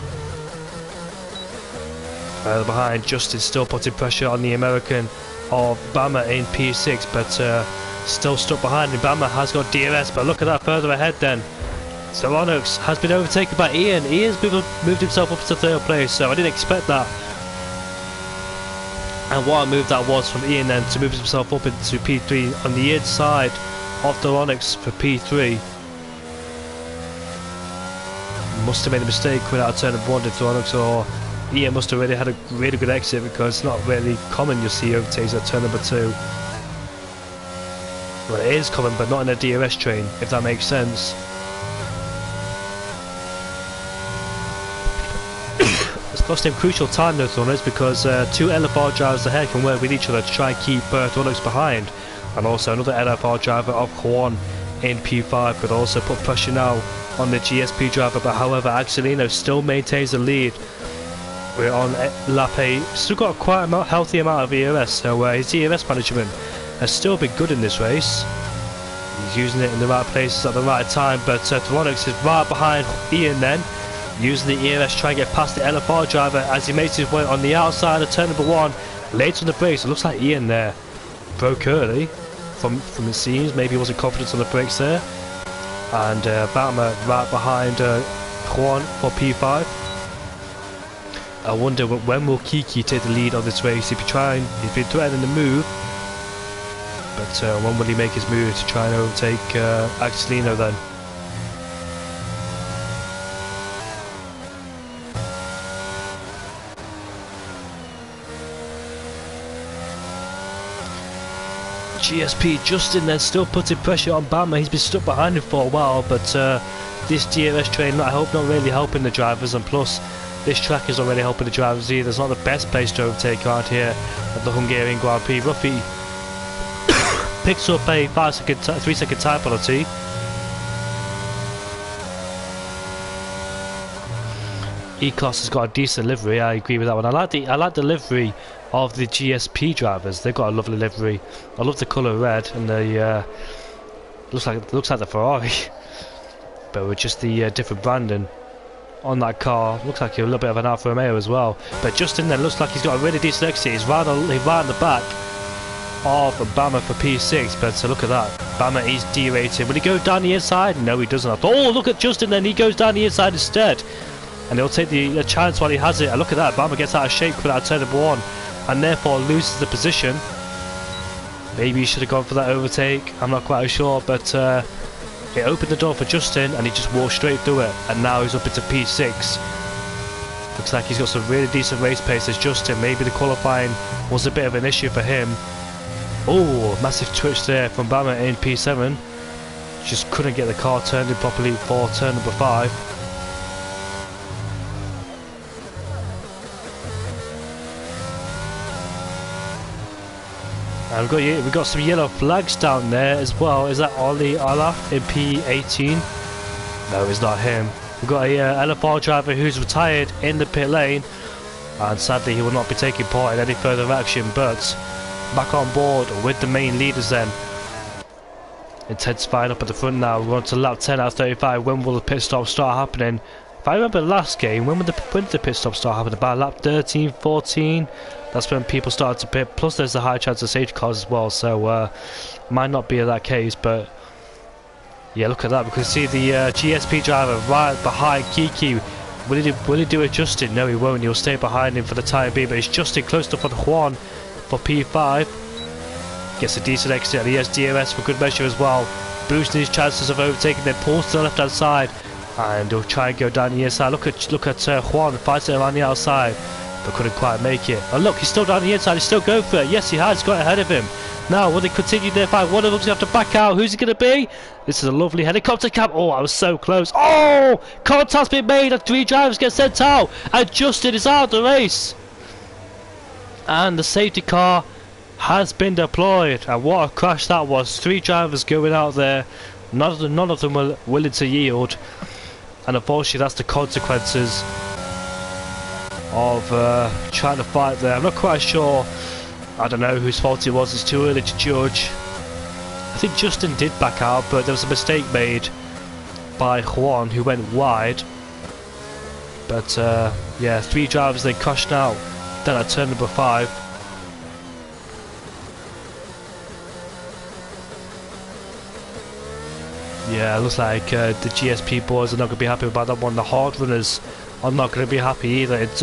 A: Behind, Justin still putting pressure on the American of Bama in P6, but still stuck behind him. Bama has got DRS, but look at that further ahead then. Thoronix has been overtaken by Ian. Ian's moved himself up to 3rd place, so I didn't expect that. And what a move that was from Ian then to move himself up into P3 on the inside of Thoronix for P3. Must have made a mistake without turning 1 to Thoronix, or Ian must have really had a really good exit, because it's not really common you'll see overtakes at turn number 2. Well, it is common, but not in a DRS train, if that makes sense. As cost him crucial time though, Thornux, because two LFR drivers ahead can work with each other to try and keep Thornux behind, and also another LFR driver of Juan in P5 could also put pressure now on the GSP driver, but however Axelino still maintains the lead. We're on lap 8, still got quite a healthy amount of ERS, so his ERS management has still been good in this race. He's using it in the right places at the right time, but Thornux is right behind Ian then, using the ERS to try and get past the LFR driver as he makes his way on the outside of turn number 1. Late on the brakes, it looks like Ian there broke early from it seems, maybe he wasn't confident on the brakes there. And Batman right behind Juan for P5. I wonder when will Kiki take the lead on this race. He's been threatening the move, but when will he make his move to try and overtake Axelino then? GSP Justin then still putting pressure on Bama. He's been stuck behind him for a while, but this DRS train, I hope, not really helping the drivers, and plus this track is not really helping the drivers either. It's not the best place to overtake around here at the Hungarian Grand Prix. Ruffy picks up a 3-second time penalty. eCOS has got a decent livery. I agree with that one. I like the livery of the GSP drivers. They've got a lovely livery. I love the colour red, and the looks like the Ferrari, but with just the different branding on that car. Looks like a little bit of an Alfa Romeo as well. But Justin then looks like he's got a really decent exit. He's right on the back of Bama for P6, but look at that. Bama is derated. Will he go down the inside? No, he doesn't. Oh, look at Justin then. He goes down the inside instead. And he'll take the chance while he has it. And look at that. Bama gets out of shape coming out of turn number 1, and therefore loses the position. Maybe he should have gone for that overtake. I'm not quite sure, but it opened the door for Justin, and he just walked straight through it. And now he's up into P6. Looks like he's got some really decent race pace as Justin. Maybe the qualifying was a bit of an issue for him. Oh, massive twitch there from Bama in P7. Just couldn't get the car turned in properly for turn number 5. And we've got some yellow flags down there as well. Is that Ollie Olaf in P18? No, it's not him. We've got a LFR driver who's retired in the pit lane, and sadly he will not be taking part in any further action, but back on board with the main leaders then. Intensifying up at the front now. We're on to lap 10 out of 35. When will the pit stop start happening? If I remember the last game, when did the pit stop start happening? About lap 13, 14. That's when people started to pit. Plus there's a high chance of safety cars as well, so might not be that case, but yeah, look at that. We can see the GSP driver right behind Kiki. Will he do it Justin? No, he won't. He'll stay behind him for the time being, but it's Justin close enough on Juan for P5. Gets a decent exit, and he has DRS for good measure as well, boosting his chances of overtaking. Then pulls to the left hand side, and he'll try and go down the inside. Look at Juan fighting around the outside, but couldn't quite make it. And look, he's still down the inside. He's still going for it. Yes, he has got ahead of him. Now, will they continue their fight? One of them's going to have to back out. Who's it going to be? This is a lovely helicopter cam. Oh, I was so close. Oh, contact's been made, and 3 drivers get sent out, and Justin is out of the race. And the safety car has been deployed, and what a crash that was. 3 drivers going out there, none of them were willing to yield, and unfortunately that's the consequences of trying to fight there. I'm not quite sure, I don't know whose fault it was, it's too early to judge. I think Justin did back out, but there was a mistake made by Juan who went wide, but yeah, 3 drivers they crashed out then at turn number 5. Yeah, it looks like the GSP boys are not going to be happy about that one. The hard runners are not going to be happy either. It's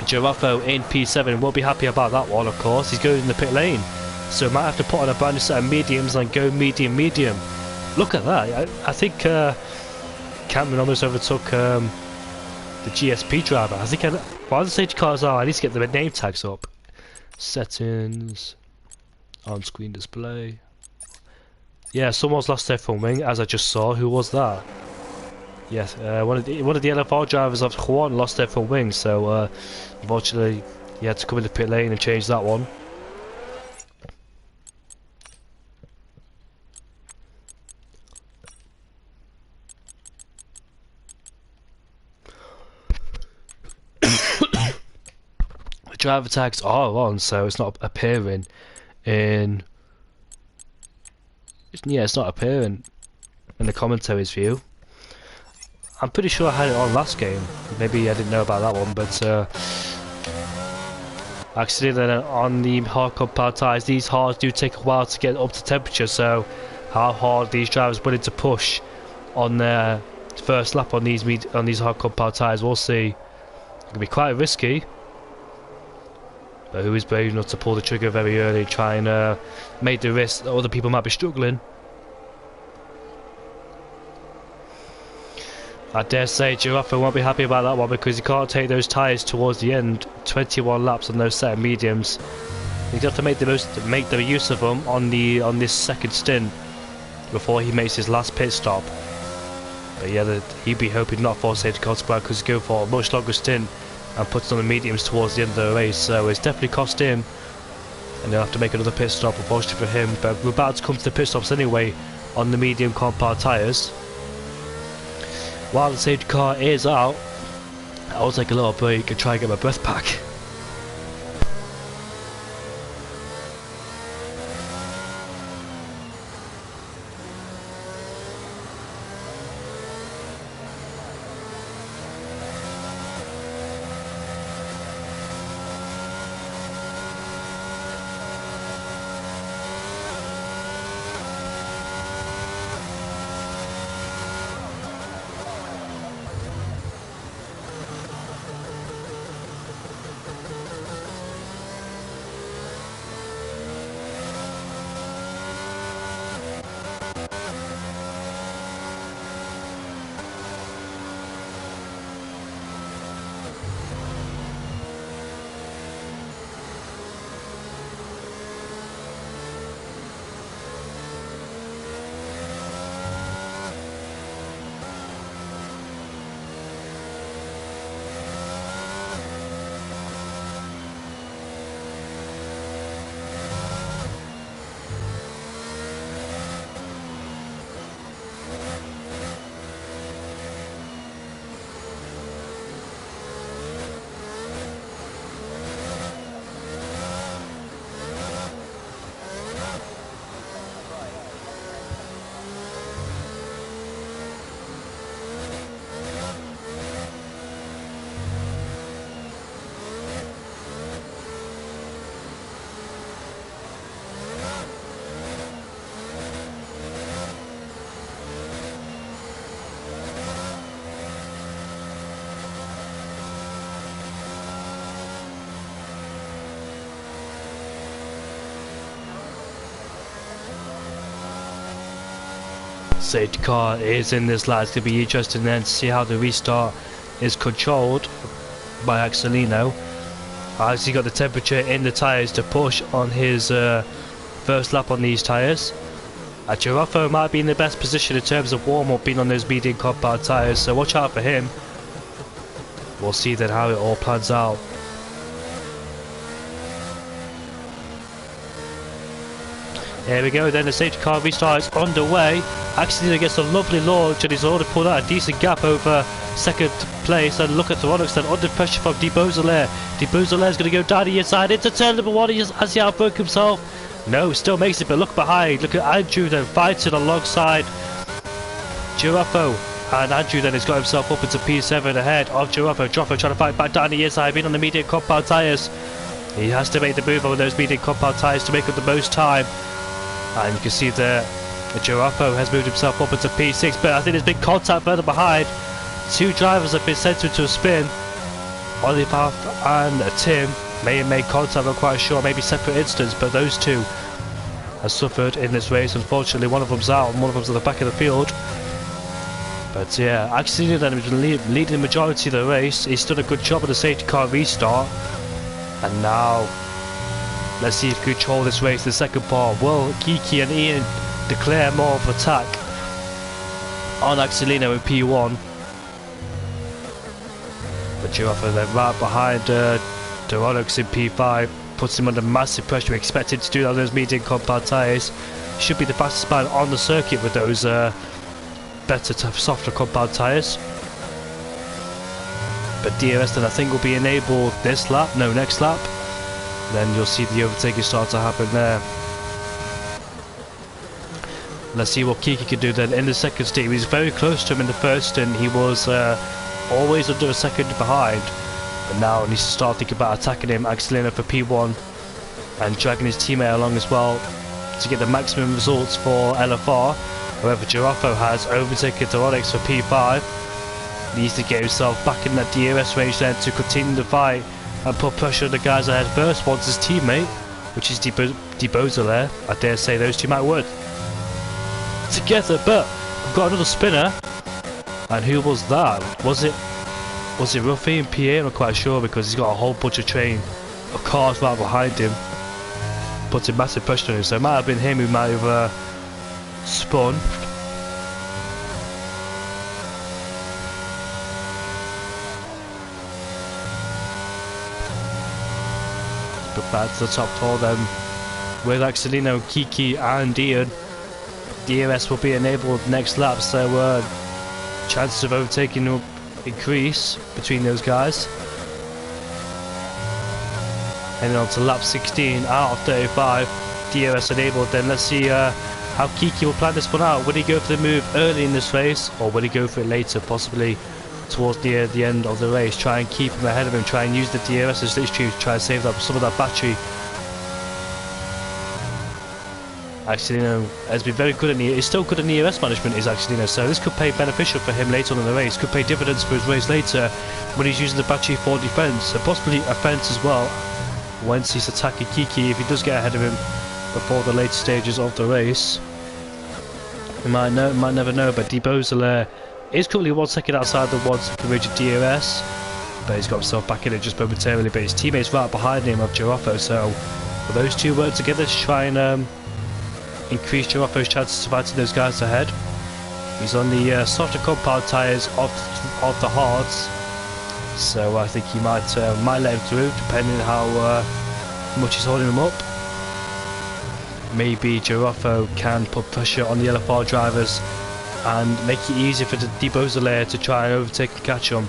A: Giraffe in P7 won't be happy about that one, of course. He's going in the pit lane, so might have to put on a brand new set of mediums and go medium. Look at that. I think Cameron almost overtook the GSP driver. I think while the safety cars are, I need to get the name tags up. Settings, on screen display. Yeah, someone's lost their filming, as I just saw. Who was that? Yes, one of the LFR drivers of Juan lost their front wing, so unfortunately he had to come in the pit lane and change that one. The driver tags are on, so it's not appearing in. Yeah, it's not appearing in the commentary's view. I'm pretty sure I had it on last game. Maybe I didn't know about that one, but actually then on the hard compound tyres, these hards do take a while to get up to temperature, so how hard these drivers willing to push on their first lap on these hard compound tyres, we'll see. It can be quite risky, but who is brave enough to pull the trigger very early and try and make the risk that other people might be struggling. I dare say Giraffe won't be happy about that one, because he can't take those tyres towards the end. 21 laps on those set of mediums. He's got to make the use of them on this second stint before he makes his last pit stop. But yeah, he'd be hoping not for a safety car squad, because he's going for a much longer stint and puts on the mediums towards the end of the race. So it's definitely cost him, and he'll have to make another pit stop, unfortunately for him. But we're about to come to the pit stops anyway on the medium compound tyres. While the safety car is out, I'll take a little break and try and get my breath back. Safety car is in this lap. It's going to be interesting then to see how the restart is controlled by Axelino. Has he got the temperature in the tyres to push on his first lap on these tyres? Giraffe might be in the best position in terms of warm-up, being on those medium compound tyres, so watch out for him. We'll see then how it all plans out. Here we go then, the safety car restart is underway. Axelino gets a lovely launch and he's already pulled out a decent gap over second place. And look at Theronix then under pressure from De Beausoleil. De Beausoleil is going to go down the inside into turn number one. Has he outbroke himself? No, still makes it, but look behind. Look at Andrew then fighting alongside Giraffe. And Andrew then has got himself up into P7 ahead of Giraffe. Giraffe trying to fight back down the inside, being on the medium compound tyres. He has to make the move on those medium compound tyres to make up the most time. And you can see there, Giraffe has moved himself up into P6, but I think there's been contact further behind. Two drivers have been sent into a spin. Oliver and Tim may have made contact, I'm not quite sure, maybe separate instance, but those two have suffered in this race. Unfortunately, one of them's out and one of them's at the back of the field. But yeah, Axelino then has been leading the majority of the race. He's done a good job of the safety car restart. And now, let's see if we control this race in the second part. Will Kiki and Ian declare more of attack on Axelino in P1? But Giraffe then right behind Doronix in P5, puts him under massive pressure. We expect him to do that on those medium compound tyres. Should be the fastest man on the circuit with those better, softer compound tyres. But DRS then I think will be enabled this lap, no, next lap. Then you'll see the overtaking start to happen there. Let's see what Kiki can do then in the second stint. He was very close to him in the first stint. He was always under a second behind. But now he needs to start thinking about attacking him. Axelino for P1 and dragging his teammate along as well to get the maximum results for LFR. However, Giraffe has overtaken Doronix for P5. He needs to get himself back in that DRS range then to continue the fight and put pressure on the guys ahead first. Once his teammate, which is Deboza there, I dare say those two might work together. But we've got another spinner, and who was that? Was it Ruffy and PA? I'm not quite sure, because he's got a whole bunch of cars right behind him, putting massive pressure on him. So it might have been him who might have spun. But back to the top four then, with Axelino, Kiki and Ian. DRS will be enabled next lap, so chances of overtaking will increase between those guys. Heading on to lap 16 out of 35, DRS enabled. Then let's see how Kiki will plan this one out. Will he go for the move early in this race, or will he go for it later, possibly towards the end of the race? Try and keep him ahead of him, try and use the DRS as slipstream to try and save some of that battery. Axelino has been very good he's still good at ERS management, is Axelino, so this could pay beneficial for him later on in the race, could pay dividends for his race later when he's using the battery for defence, and possibly offence as well, once he's attacking Kiki, if he does get ahead of him before the later stages of the race. We might never know, but Deboza is currently 1 second outside the 1 second range of DRS, but he's got himself back in it just momentarily, but his teammate's right behind him of Giraffe, so will those two work together to try and increase Giraffe's chances of fighting those guys ahead? He's on the softer compound tyres of the hards, so I think he might let him through, depending on how much he's holding him up. Maybe Giraffe can put pressure on the LFR drivers and make it easier for the Deboza to try and overtake and catch him,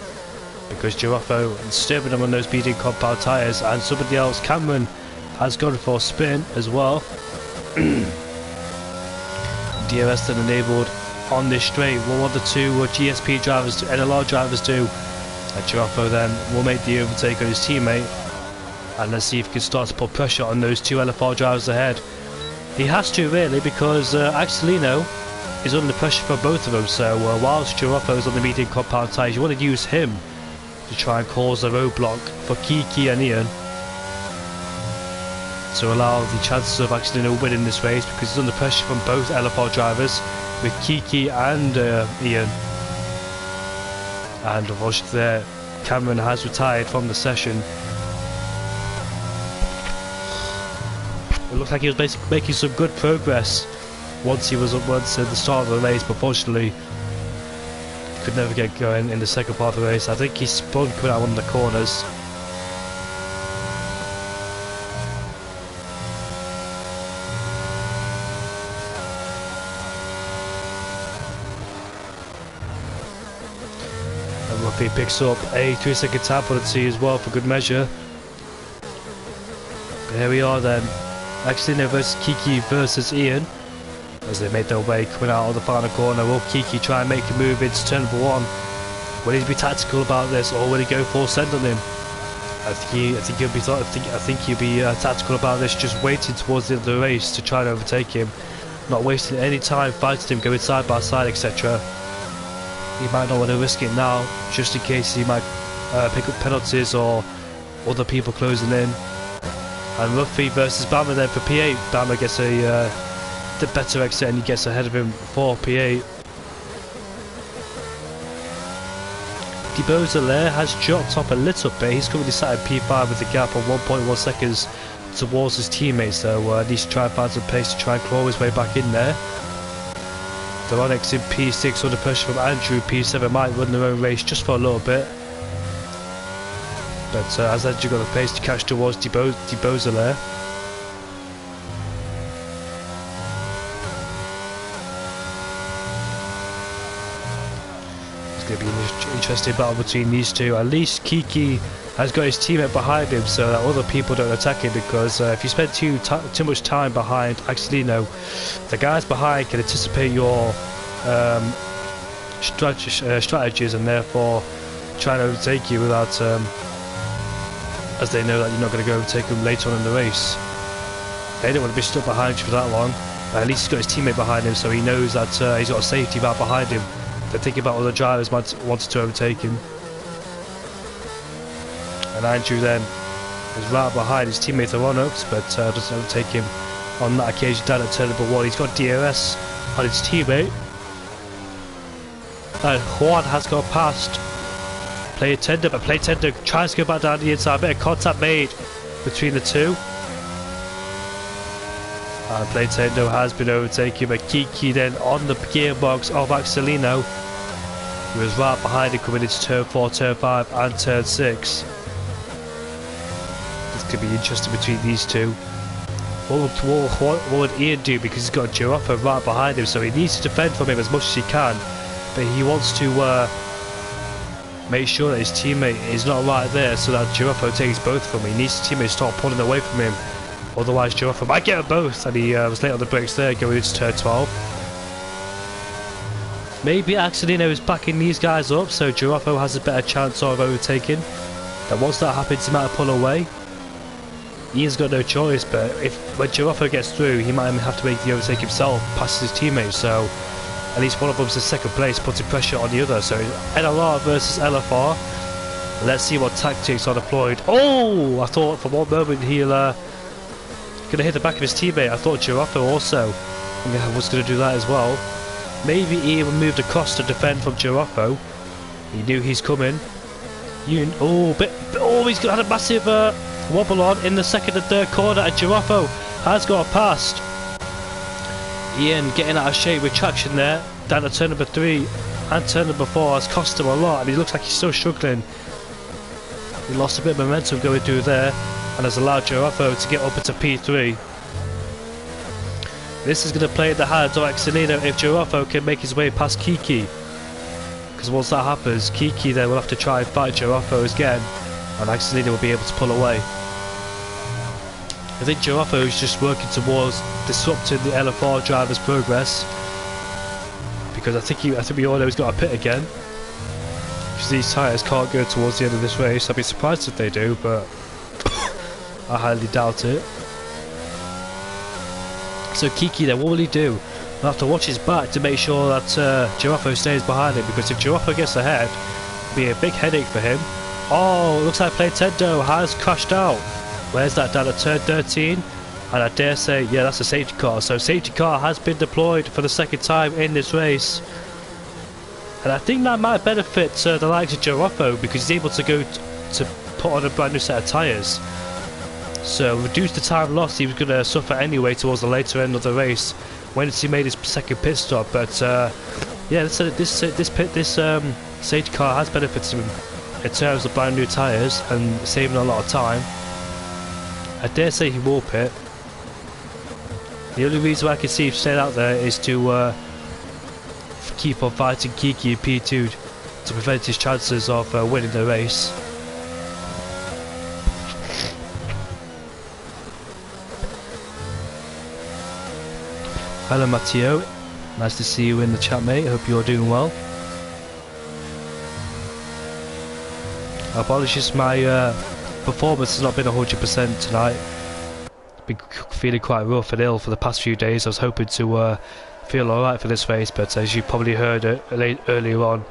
A: because Giraffe is disturbing them on those medium compound tyres, and somebody else, Cameron, has gone for a spin as well. DRS then enabled on this straight. What will the two GSP drivers do, NLR drivers do? Giraffe then will make the overtake on his teammate, and let's see if he can start to put pressure on those two LFR drivers ahead. He has to, really, because Axelino is under pressure for both of them, so whilst Giraffe is on the medium compound tyres, you want to use him to try and cause a roadblock for Kiki and Ian, to allow the chances of Axelino winning this race, because he's under pressure from both LFR drivers, with Kiki and Ian. And unfortunately Cameron has retired from the session. It looked like he was basically making some good progress once at the start of the race, but unfortunately could never get going in the second part of the race. I think he spun coming out one of the corners. He picks up a 3-second time penalty as well for good measure. But here we are then, Axelino versus Kiki versus Ian, as they made their way coming out of the final corner. Will Kiki try and make a move into turn number 1? Will he be tactical about this, or will he go full send on him? I think he'll be tactical about this, just waiting towards the end of the race to try and overtake him, not wasting any time fighting him, going side by side, etc. He might not want to risk it now, just in case he might pick up penalties or other people closing in. And Ruffy versus Bama then for P8. Bama gets the better exit and he gets ahead of him for P8. Deboza has dropped off a little bit. He's currently sat at P5 with a gap of 1.1 seconds towards his teammates, so needs to try and find some pace to try and claw his way back in there. Doronix in P6 under pressure from Andrew. P7 might run their own race just for a little bit. But as Edge got the pace to catch towards Deboza there. It's going to be an interesting battle between these two. At least Kiki has got his teammate behind him so that other people don't attack him, because if you spend too much time behind Axelino, the guys behind can anticipate your strategies and therefore try to overtake you without, as they know that you're not going to go overtake them later on in the race. They don't want to be stuck behind you for that long. At least he's got his teammate behind him, so he knows that he's got a safety valve behind him. They're thinking about other drivers wanted to overtake him. And Andrew then is right behind his teammate on Ups, but doesn't overtake him on that occasion down at turn number 1. He's got DRS on his teammate. And Juan has got past Player Tender, but Player Tender tries to go back down the inside. A bit of contact made between the two. And Player Tender has been overtaken by Kiki then on the gearbox of Axelino, who is right behind him coming into turn 4, turn 5 and turn 6. Could be interesting between these two. What would Ian do, because he's got Giraffe right behind him, so he needs to defend from him as much as he can, but he wants to make sure that his teammate is not right there so that Giraffe takes both from him. He needs his teammate to start pulling away from him, otherwise Giraffe might get them both, and he was late on the brakes there going into turn 12. Maybe Axelino is backing these guys up so Giraffe has a better chance of overtaking. Then once that happens he might pull away. Ian's got no choice, but when Giraffe gets through, he might have to make the overtake himself past his teammates, so at least one of them's in second place, putting pressure on the other. So NLR versus LFR. Let's see what tactics are deployed. Oh! I thought for one moment he'll gonna hit the back of his teammate. I thought Giraffe also was gonna do that as well. Maybe Ian moved across to defend from Giraffe. He knew he's coming. He's had a massive wobble on in the second and third corner, and Giraffe has got past. Ian getting out of shape with traction there down to turn number 3 and turn number 4 has cost him a lot, and he looks like he's still struggling. He lost a bit of momentum going through there and has allowed Giraffe to get up into P3. This is going to play in the hands of Axelino if Giraffe can make his way past Kiki, because once that happens Kiki then will have to try and fight Giraffe again, and Axelino will be able to pull away. I think Giraffe is just working towards disrupting the LFR driver's progress, because I think we all know he's got a pit again, because these tyres can't go towards the end of this race. I'd be surprised if they do, but I highly doubt it. So Kiki then, what will he do? He'll have to watch his back to make sure that Giraffe stays behind him, because if Giraffe gets ahead, it'll be a big headache for him. Oh, it looks like Play Tendo has crashed out. Where's that, down at turn 13? And I dare say, yeah, that's a safety car. So safety car has been deployed for the second time in this race. And I think that might benefit the likes of Giraffe, because he's able to go to put on a brand new set of tyres. So reduce the time lost he was going to suffer anyway towards the later end of the race when he made his second pit stop. But yeah, this safety car has benefited him in terms of brand new tyres and saving a lot of time. I dare say he will pit. The only reason I can see him staying out there is to keep on fighting Kiki in P2 to prevent his chances of winning the race. Hello Matteo, nice to see you in the chat, mate. Hope you're doing well. Apologies, my performance has not been 100% tonight. Been feeling quite rough and ill for the past few days. I was hoping to feel alright for this race, but as you probably heard earlier on,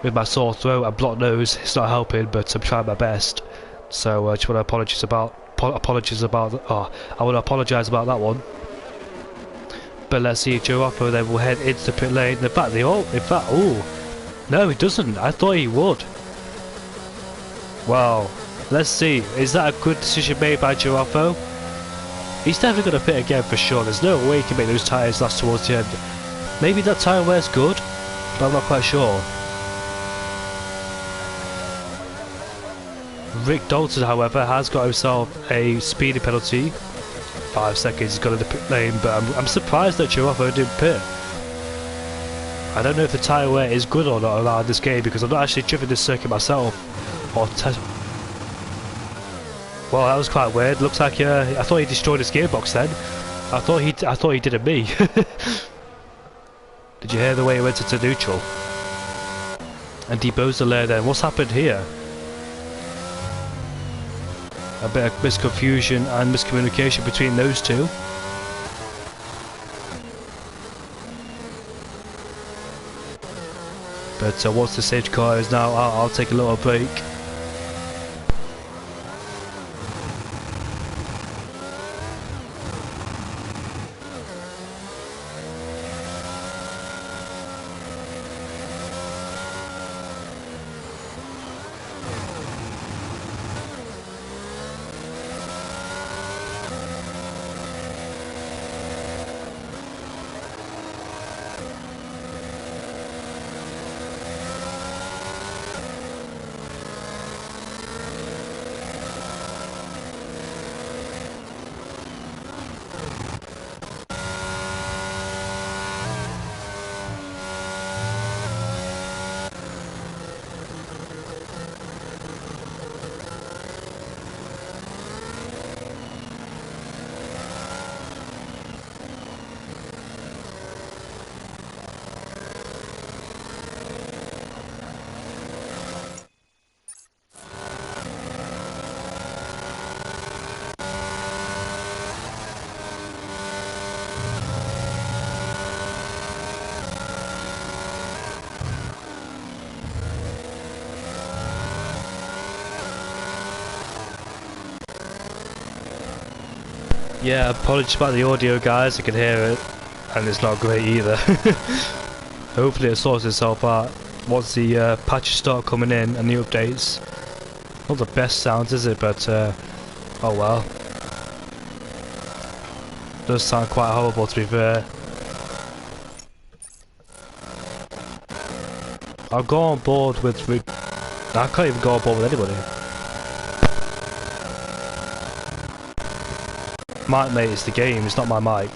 A: with my sore throat and blocked nose, it's not helping, but I'm trying my best. So I just want to apologise about I want to apologise about that one. But let's see if Giraffe then will head into the pit lane. In fact, no, he doesn't. I thought he would. Well, let's see. Is that a good decision made by Giraffe? He's definitely going to pit again for sure. There's no way he can make those tyres last towards the end. Maybe that tyre wear's good, but I'm not quite sure. Rick Dalton, however, has got himself a speeding penalty. 5 seconds, he's got in the pit lane, but I'm surprised that Giraffe didn't pit. I don't know if the tyre wear is good or not around this game because I've not actually driven this circuit myself. Or well, that was quite weird. Looks like I thought he destroyed his gearbox then. I thought he did it me. Did you hear the way he went into neutral? And Beausoleil then. What's happened here? A bit of misconfusion and miscommunication between those two. But once the safety car is now out, I'll take a little break. Yeah, apologies about the audio, guys. I can hear it, and it's not great either. Hopefully it sorts itself out once the patches start coming in and the updates. Not the best sounds, is it? But oh well. Does sound quite horrible, to be fair. I'll go on board with I can't even go on board with anybody. Mic, mate, it's the game, it's not my mic.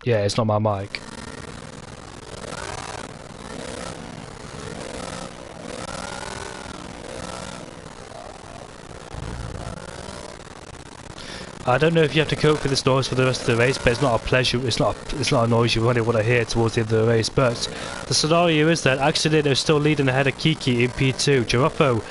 A: Yeah, it's not my mic. I don't know if you have to cope with this noise for the rest of the race, but it's not a pleasure, it's not a noise you really want to hear towards the end of the race. But the scenario is that Accident is still leading ahead of Kiki in P2. Giraffe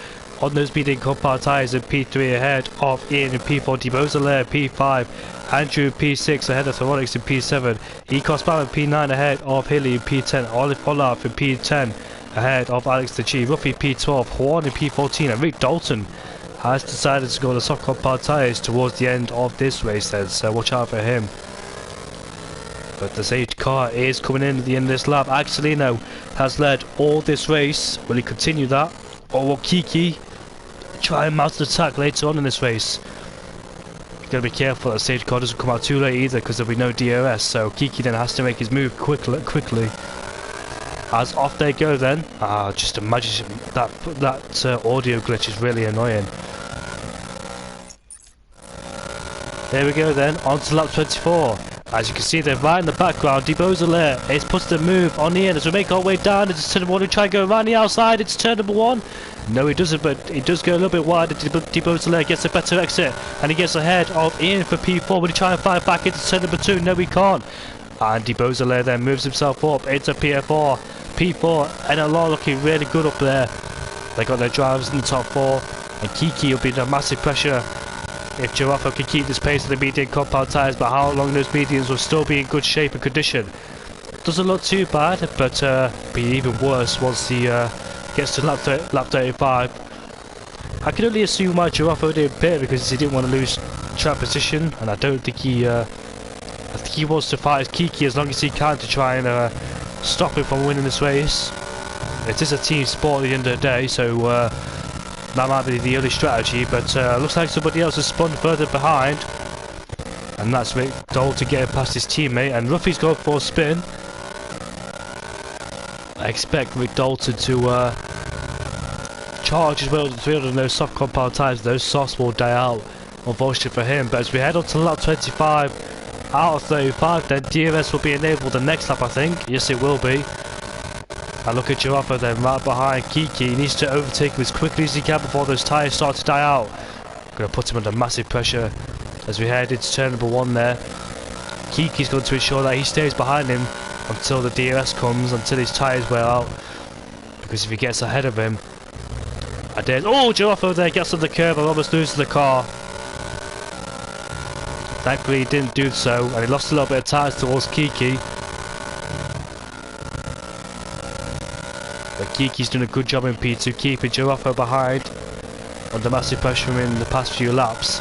A: on those medium compact tyres in P3 ahead of Ian in P4, Beausoleil in P5, Andrew in P6 ahead of Theronix in P7, eCOS in P9 ahead of Hilly in P10, Olive Olaf in P10 ahead of Alex the G, Ruffy P12, Juan in P14, and Rick Dalton has decided to go on the soft compact tyres towards the end of this race then, so watch out for him. But the safety car is coming in at the end of this lap. Axelino has led all this race. Will he continue that? Or will Kiki try and mount an attack later on in this race? You've got to be careful that the safety car doesn't come out too late either, because there'll be no DRS, so Kiki then has to make his move quickly. As off they go then. Just imagine that audio glitch is really annoying. There we go then, on to lap 24. As you can see there, right in the background, Beausoleil is putting the move on the end as we make our way down into turn number 1 and try and go around the outside into turn number 1. No, he doesn't, but he does go a little bit wider. Beausoleil gets a better exit and he gets ahead of Ian for P4. Will he try and fight back into turn number 2? No, he can't. And Beausoleil then moves himself up into P4. P4, NLR looking really good up there. They got their drivers in the top 4. And Kiki will be under massive pressure if Giraffe can keep this pace of the medium compound tyres, but how long those mediums will still be in good shape and condition. Doesn't look too bad, but be even worse once he gets to lap 35. I can only assume why Giraffe didn't pit, because he didn't want to lose track position, and I don't think he I think he wants to fight Kiki as long as he can to try and stop him from winning this race. It is a team sport at the end of the day, so that might be the only strategy, but looks like somebody else has spun further behind. And that's Rick Dalton getting past his teammate, and Ruffy's going for a spin. I expect Rick Dalton to charges well to 300 and those soft compound tyres, those softs will die out, unfortunately for him. But as we head on to lap 25 out of 35, then DRS will be enabled the next lap, I think. Yes, it will be. And look at Giraffe then, right behind Kiki. He needs to overtake him as quickly as he can before those tyres start to die out. Going to put him under massive pressure as we head into turn number 1 there. Kiki's going to ensure that he stays behind him until the DRS comes, until his tyres wear out. Because if he gets ahead of him, oh, Giraffe there gets on the curb and almost loses the car. Thankfully he didn't do so, and he lost a little bit of tyres towards Kiki. But Kiki's done a good job in P2, keeping Giraffe behind under massive pressure in the past few laps.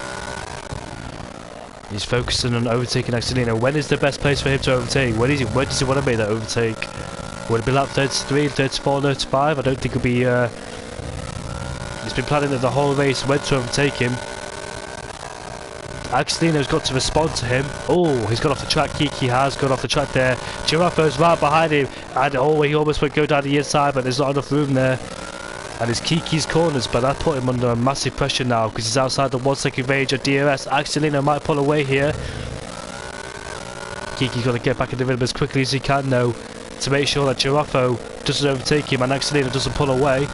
A: He's focusing on overtaking Axelino. When is the best place for him to overtake? Where does he want to make that overtake? Would it be lap 33, 34, 35? I don't think it'll be... he's been planning it the whole race when to overtake him. Axelino's got to respond to him. Oh, he's got off the track. Kiki has gone off the track there. Giraffe's right behind him. And oh, he almost went go down the inside, but there's not enough room there. And it's Kiki's corners, but that put him under massive pressure now because he's outside the 1 second range of DRS. Axelino might pull away here. Kiki's got to get back in the rhythm as quickly as he can though, to make sure that Giraffe doesn't overtake him and Axelino doesn't pull away.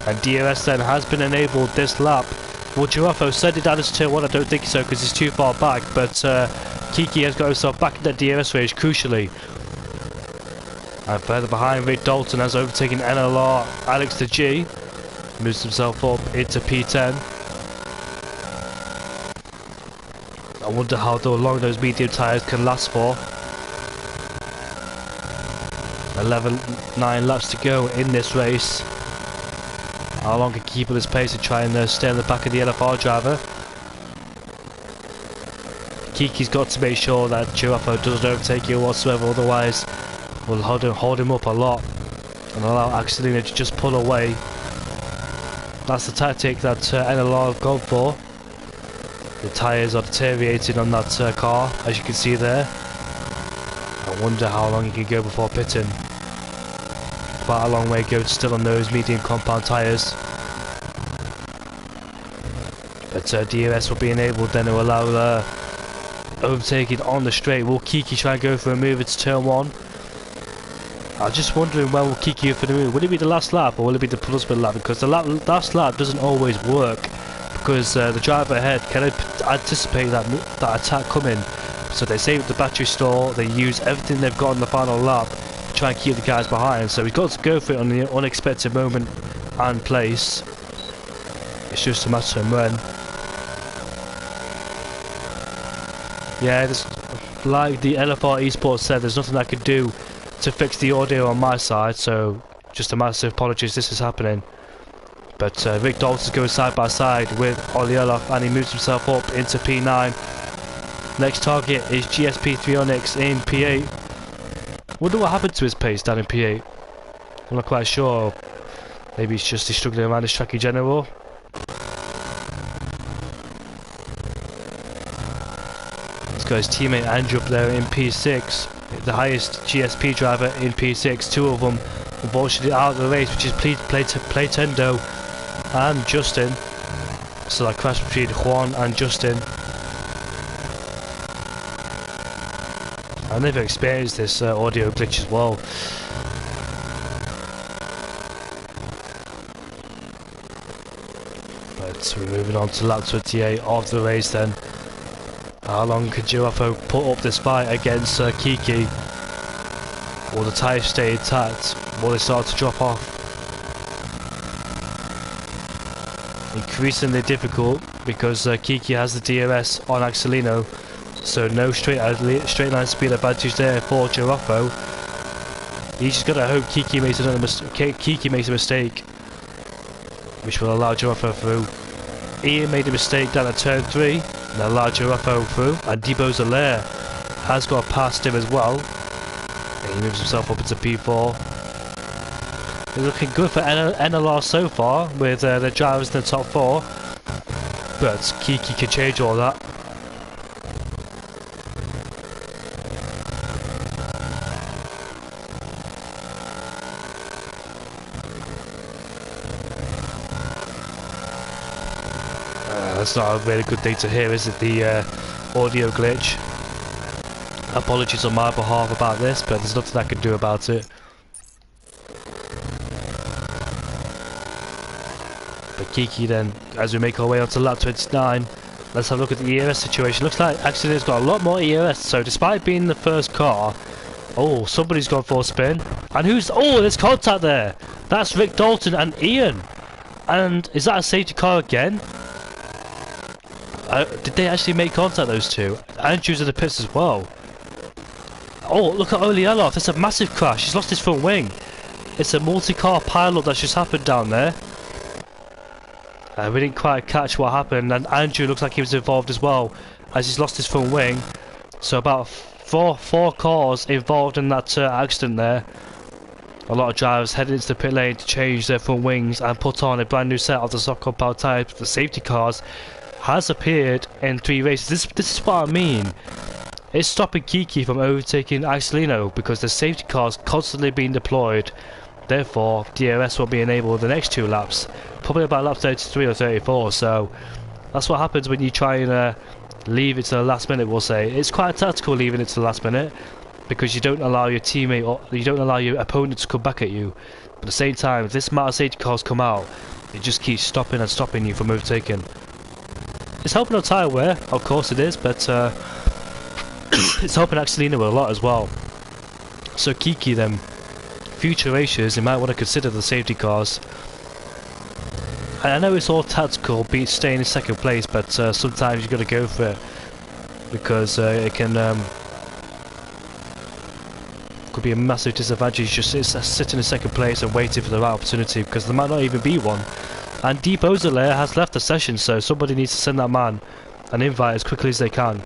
A: And DRS then has been enabled this lap. Will Giraffe send it down to turn 1? I don't think so because he's too far back, but Kiki has got himself back in that DRS range crucially. And further behind, Rick Dalton has overtaken NLR, Alex the G. Moves himself up into P10. I wonder how long those medium tyres can last for. 9 laps to go in this race. How long can keep at this pace and try and stay on the back of the LFR driver? Kiki's got to make sure that Giraffe doesn't overtake you whatsoever, otherwise we'll hold him up a lot and allow Axelino to just pull away. That's the tactic that NLR have gone for. The tyres are deteriorating on that car, as you can see there. I wonder how long he can go before pitting. Quite a long way to go still on those medium compound tyres. But DRS will be enabled then to allow overtaking on the straight. Will Kiki try and go for a move into turn 1? I'm just wondering when will Kiki go for the move. Will it be the last lap or will it be the penultimate lap? Because the last lap doesn't always work, because the driver ahead can anticipate that attack coming. So they save the battery store, they use everything they've got in the final lap to try and keep the guys behind. So we've got to go for it on the unexpected moment and place. It's just a matter of when. Yeah, like the LFR eSports said, there's nothing I can do to fix the audio on my side, so just a massive apologies, this is happening. But Rick Dalton's going side by side with Ollie Olaf and he moves himself up into P9. Next target is GSP 3 Onyx in P8. Wonder what happened to his pace down in P8. I'm not quite sure. Maybe it's just he's struggling around this track in general. He's got his teammate Andrew up there in P6. The highest GSP driver in P6, 2 of them unfortunately out of the race, which is Playtendo and Justin. So that crash between Juan and Justin. I've never experienced this audio glitch as well. But we're moving on to lap 28 of the race then. How long can Giraffe put up this fight against Kiki? Will the tyres stay intact? Will they start to drop off? Increasingly difficult because Kiki has the DRS on Axelino, so no straight line speed advantage there for Giraffe. He's just got to hope Kiki makes a mistake, which will allow Giraffe through. Ian made a mistake down at turn 3. And allowed Giraffe through, and Debo Zalaire has got past him as well. And he moves himself up into P4. It's looking good for NLR so far, with the drivers in the top 4. But Kiki can change all that. That's not a really good thing to hear, is it? The audio glitch. Apologies on my behalf about this, but there's nothing I can do about it. But Kiki then, as we make our way onto lap 29, let's have a look at the ERS situation. Looks like actually it's got a lot more ERS, so despite being the first car, oh, somebody's gone for a spin. And who's, oh, there's contact there. That's Rick Dalton and Ian. And is that a safety car again? Did they actually make contact, those two? Andrew's in the pits as well. Oh, look at Oli Eloff. There's a massive crash. He's lost his front wing. It's a multi-car pileup that's just happened down there. We didn't quite catch what happened, and Andrew looks like he was involved as well, as he's lost his front wing. So about four cars involved in that accident there. A lot of drivers headed into the pit lane to change their front wings and put on a brand new set of the soft compound tyres. The safety cars has appeared in 3 races. This is what I mean. It's stopping Kiki from overtaking Axelino because the safety cars constantly being deployed. Therefore, DRS will be enabled the next 2 laps, probably about lap 33 or 34. So that's what happens when you try and leave it to the last minute. We'll say it's quite tactical leaving it to the last minute, because you don't allow your teammate or you don't allow your opponent to come back at you. But at the same time, if this amount of safety cars come out, it just keeps stopping and stopping you from overtaking. It's helping on tyre wear, of course it is, but it's helping Axelino a lot as well. So Kiki then, future races, you might want to consider the safety cars. And I know it's all tactical, be staying in second place, but sometimes you've got to go for it, because it can could be a massive disadvantage just sitting in second place and waiting for the right opportunity, because there might not even be one. And Deep Ozelair has left the session, so somebody needs to send that man an invite as quickly as they can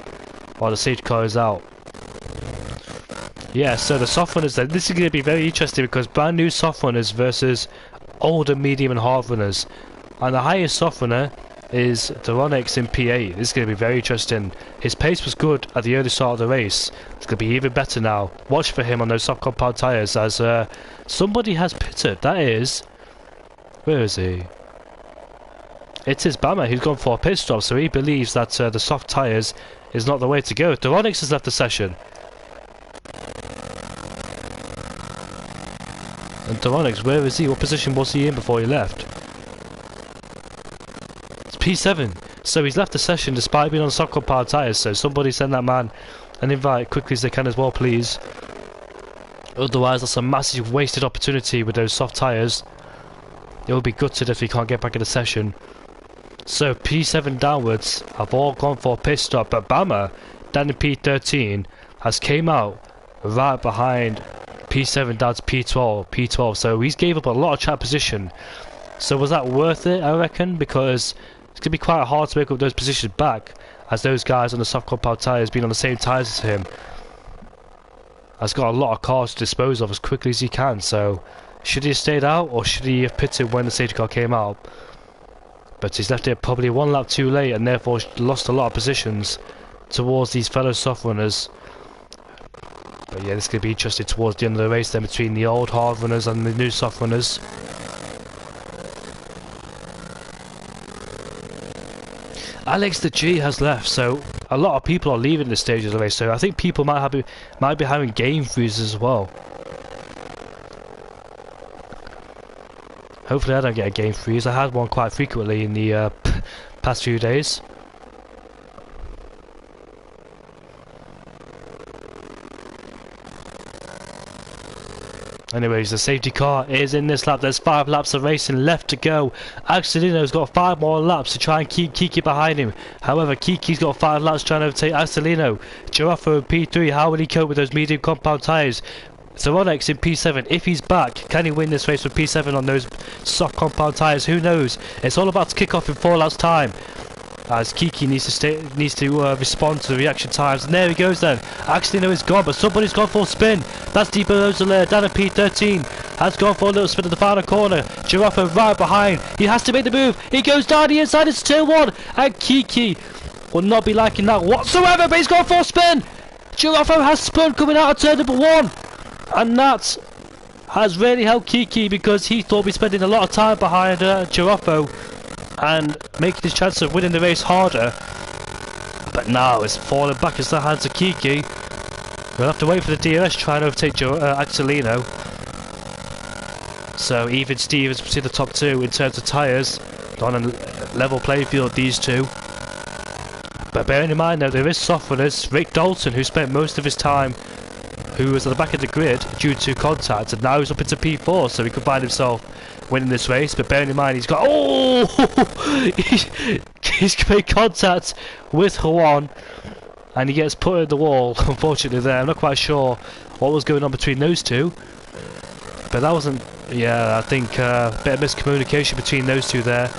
A: while the safety car is out. Yeah, so the soft runners then, this is going to be very interesting, because brand new soft runners versus older, medium and hard runners. And the highest soft runner is Doronix in P8. This is going to be very interesting. His pace was good at the early start of the race. It's going to be even better now. Watch for him on those soft compound tyres, as somebody has pitted. That is... where is he? It is Bama who's gone for a pit stop, so he believes that the soft tyres is not the way to go. Doronix has left the session. And Doronix, where is he? What position was he in before he left? It's P7. So he's left the session despite being on soft compound tyres, so somebody send that man an invite quickly as they can as well, please. Otherwise, that's a massive wasted opportunity with those soft tyres. It will be gutted if he can't get back in the session. So P7 downwards have all gone for a pit stop, but Bama, down in P13, has came out right behind P7 down to P12, so he's gave up a lot of track position. So was that worth it, I reckon? Because it's going to be quite hard to make up those positions back, as those guys on the soft compound tyres being on the same tyres as him has got a lot of cars to dispose of as quickly as he can. So should he have stayed out, or should he have pitted when the safety car came out? But he's left it probably 1 lap too late, and therefore lost a lot of positions towards these fellow soft runners. But yeah, this could be interesting towards the end of the race then, between the old hard runners and the new soft runners. Alex the G has left, so a lot of people are leaving this stage of the race, so I think people might be having game freezes as well. Hopefully I don't get a game freeze. I had one quite frequently in the past few days. Anyways, the safety car is in this lap. There's 5 laps of racing left to go. Axelino's got 5 more laps to try and keep Kiki behind him. However, Kiki's got 5 laps trying to overtake Axelino. Giraffe in P3, how will he cope with those medium compound tyres? Doronix in P7, if he's back, can he win this race with P7 on those soft compound tyres? Who knows? It's all about to kick off in 4 laps time, as Kiki needs to respond to the reaction times. And there he goes then. Axelino is gone, but somebody's gone for a spin. That's Deepo Ozelair down at P13. Has gone for a little spin at the final corner. Giraffe right behind. He has to make the move. He goes down the inside. It's turn 1. And Kiki will not be liking that whatsoever, but he's gone for a spin. Giraffe has spun coming out of turn number 1. And that has really helped Kiki, because he thought he'd be spending a lot of time behind Giraffe. and making his chance of winning the race harder. But now it's falling back into the hands of Kiki. We'll have to wait for the DRS to try and overtake Axelino. So even Stevens between the top two in terms of tyres. On a level playing field, these two. But bearing in mind though, there is soft runners. Rick Dalton, who spent most of his time, who was at the back of the grid due to contact, and now he's up into P4, so he could find himself winning this race. But bearing in mind, he's got he's made contact with Juan, and he gets put in the wall. Unfortunately, there, I'm not quite sure what was going on between those two, but that wasn't. Yeah, I think a bit of miscommunication between those two there.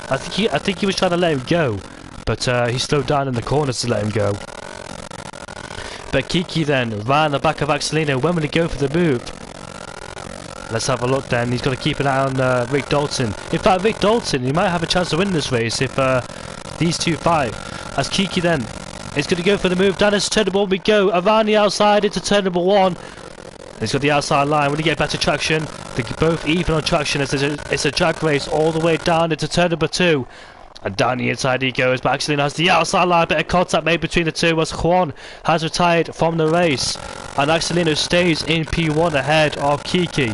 A: I think he was trying to let him go, but he slowed down in the corners to let him go. But Kiki then ran the back of Axelino. When will he go for the move? Let's have a look then. He's got to keep an eye on Rick Dalton. In fact, Rick Dalton, he might have a chance to win this race if these two fight. As Kiki then is going to go for the move. Down into turn number one we go. Around the outside into turn number one. He's got the outside line. When he get better traction, they're both even on traction. It's a drag race all the way down into turn number two. And down the inside he goes, but Axelino has the outside line. Bit of contact made between the two as Juan has retired from the race. And Axelino stays in P1 ahead of Kiki.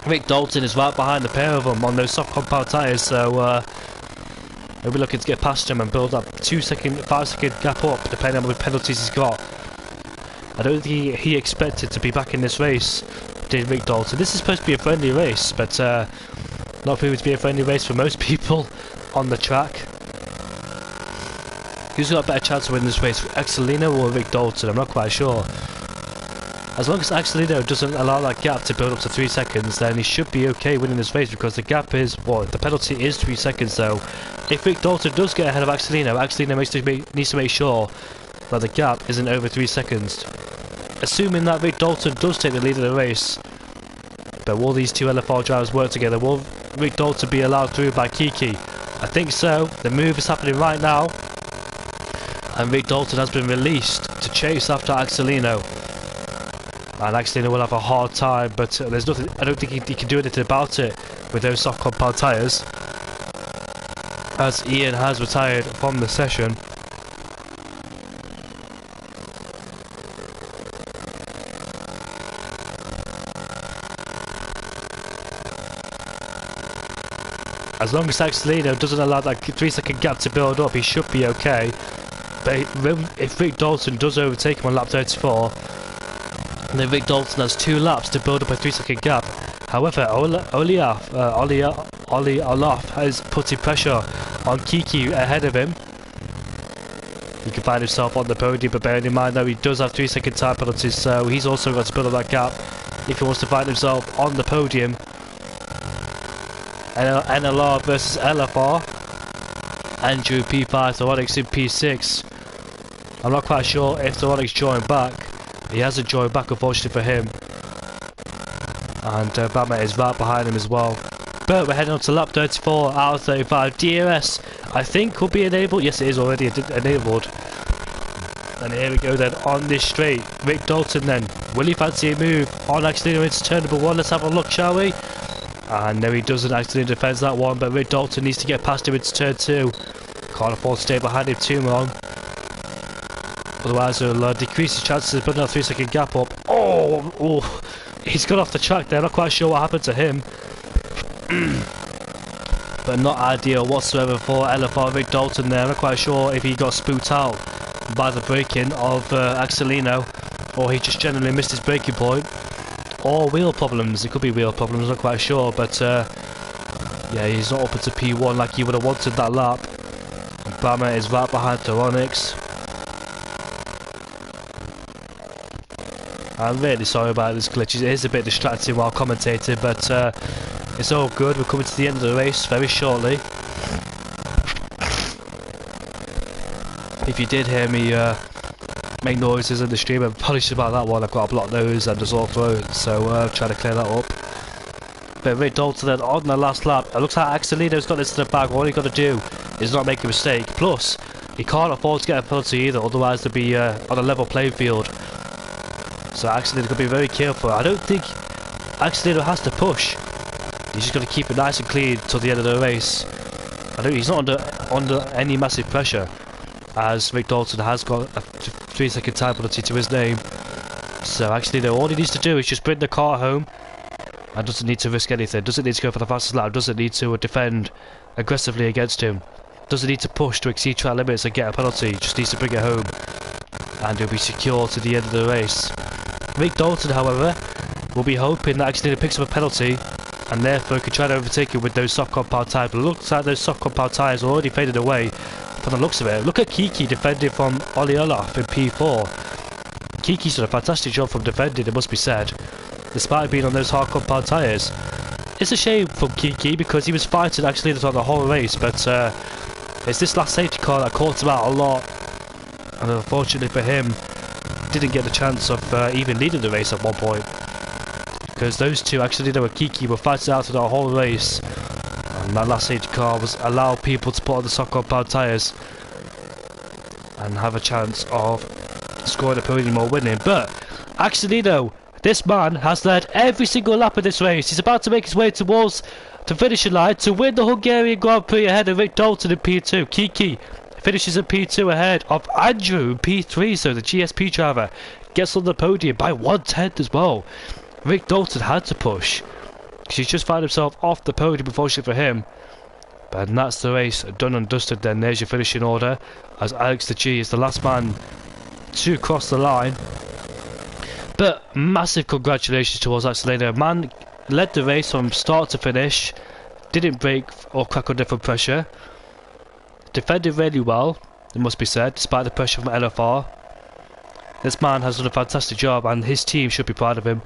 A: Rick Dalton is right behind the pair of them on those soft compound tyres, so he'll be looking to get past him and build up 5-second gap up, depending on what penalties he's got. I don't think he expected to be back in this race, did Rick Dalton. This is supposed to be a friendly race, but not proving to be a friendly race for most people on the track. Who's got a better chance of winning this race, Axelino or Rick Dalton? I'm not quite sure. As long as Axelino doesn't allow that gap to build up to 3 seconds, then he should be okay winning this race, because the gap is, well, the penalty is 3 seconds. So if Rick Dalton does get ahead of Axelino, needs to make sure that the gap isn't over 3 seconds. Assuming that Rick Dalton does take the lead of the race, but will these two LFR drivers work together? Will Rick Dalton be allowed through by Kiki? I think so. The move is happening right now, and Rick Dalton has been released to chase after Axelino. And Axelino will have a hard time, but there's nothing. I don't think he can do anything about it with those soft compound tyres, as Ian has retired from the session. As long as Axelino doesn't allow that 3 second gap to build up, he should be okay. But if Rick Dalton does overtake him on lap 34, then Rick Dalton has 2 laps to build up a 3 second gap. However, Oli Olaf has putting pressure on Kiki ahead of him. He can find himself on the podium, but bearing in mind that he does have 3 second time penalties, so he's also got to build up that gap if he wants to find himself on the podium. NLR versus LFR. Andrew P5, Theronix in P6. I'm not quite sure if Theronix joined back. He hasn't joined back, unfortunately for him. And Batman is right behind him as well. But we're heading on to lap 34 out of 35. DRS, I think, will be enabled. Yes, it is already enabled. And here we go then on this straight. Rick Dalton then. Will he fancy a move on Axelino into turn number 1? Let's have a look, shall we? And no, he doesn't actually defend that one, but Rick Dalton needs to get past him into turn 2. Can't afford to stay behind him too long. Otherwise, it'll decrease his chances of putting that 3 second gap up. Oh, he's got off the track there. Not quite sure what happened to him. But not ideal whatsoever for LFR Rick Dalton there. Not quite sure if he got spooked out by the braking of Axelino, or he just generally missed his braking point. Or wheel problems. It could be wheel problems, not quite sure, but yeah, he's not up into P1 like he would have wanted that lap. Bama is right behind Theronix. I'm really sorry about this glitch. It is a bit distracting while commentating, but it's all good. We're coming to the end of the race very shortly. If you did hear me make noises in the stream, I'm apologies about that one. I've got a blocked nose and a sore throat, so I'm trying to clear that up. But Rick Dalton then on the last lap. It looks like Axelino's got this to the bag. All he's got to do is not make a mistake. Plus, he can't afford to get a penalty either, otherwise they'll be on a level playing field. So Axelino's got to be very careful. I don't think Axelino has to push. He's just got to keep it nice and clean till the end of the race. I know he's not under any massive pressure, as Rick Dalton has got a 3-second time penalty to his name. So actually, no, all he needs to do is just bring the car home, and doesn't need to risk anything. Doesn't need to go for the fastest lap. Doesn't need to defend aggressively against him. Doesn't need to push to exceed track limits and get a penalty. Just needs to bring it home, and he'll be secure to the end of the race. Rick Dalton, however, will be hoping that actually he picks up a penalty, and therefore can try to overtake him with those soft compound tyres. But it looks like those soft compound tyres are already faded away from the looks of it. Look at Kiki defending from Ollie Olaf in P4. Kiki's done a fantastic job from defending, it must be said, despite being on those hard compound tyres. It's a shame from Kiki because he was fighting actually throughout the whole race, but it's this last safety car that caught him out a lot, and unfortunately for him, didn't get the chance of even leading the race at one point. Because those two, actually, Kiki were fighting out through the whole race, and that last safety car was allow people to put on the soft compound tyres and have a chance of scoring a podium or winning. But actually, no, this man has led every single lap of this race. He's about to make his way towards the finishing line to win the Hungarian Grand Prix ahead of Rick Dalton in P2. Kiki finishes in P2 ahead of Andrew in P3, so the GSP driver gets on the podium by 1/10 as well. Rick Dalton had to push because he's just found himself off the podium, unfortunately for him. But that's the race done and dusted then. There's your finishing order, as Alex the G is the last man to cross the line. But massive congratulations towards Axelino. Man led the race from start to finish, didn't break or crack under from pressure, defended really well, it must be said, despite the pressure from LFR. This man has done a fantastic job, and his team should be proud of him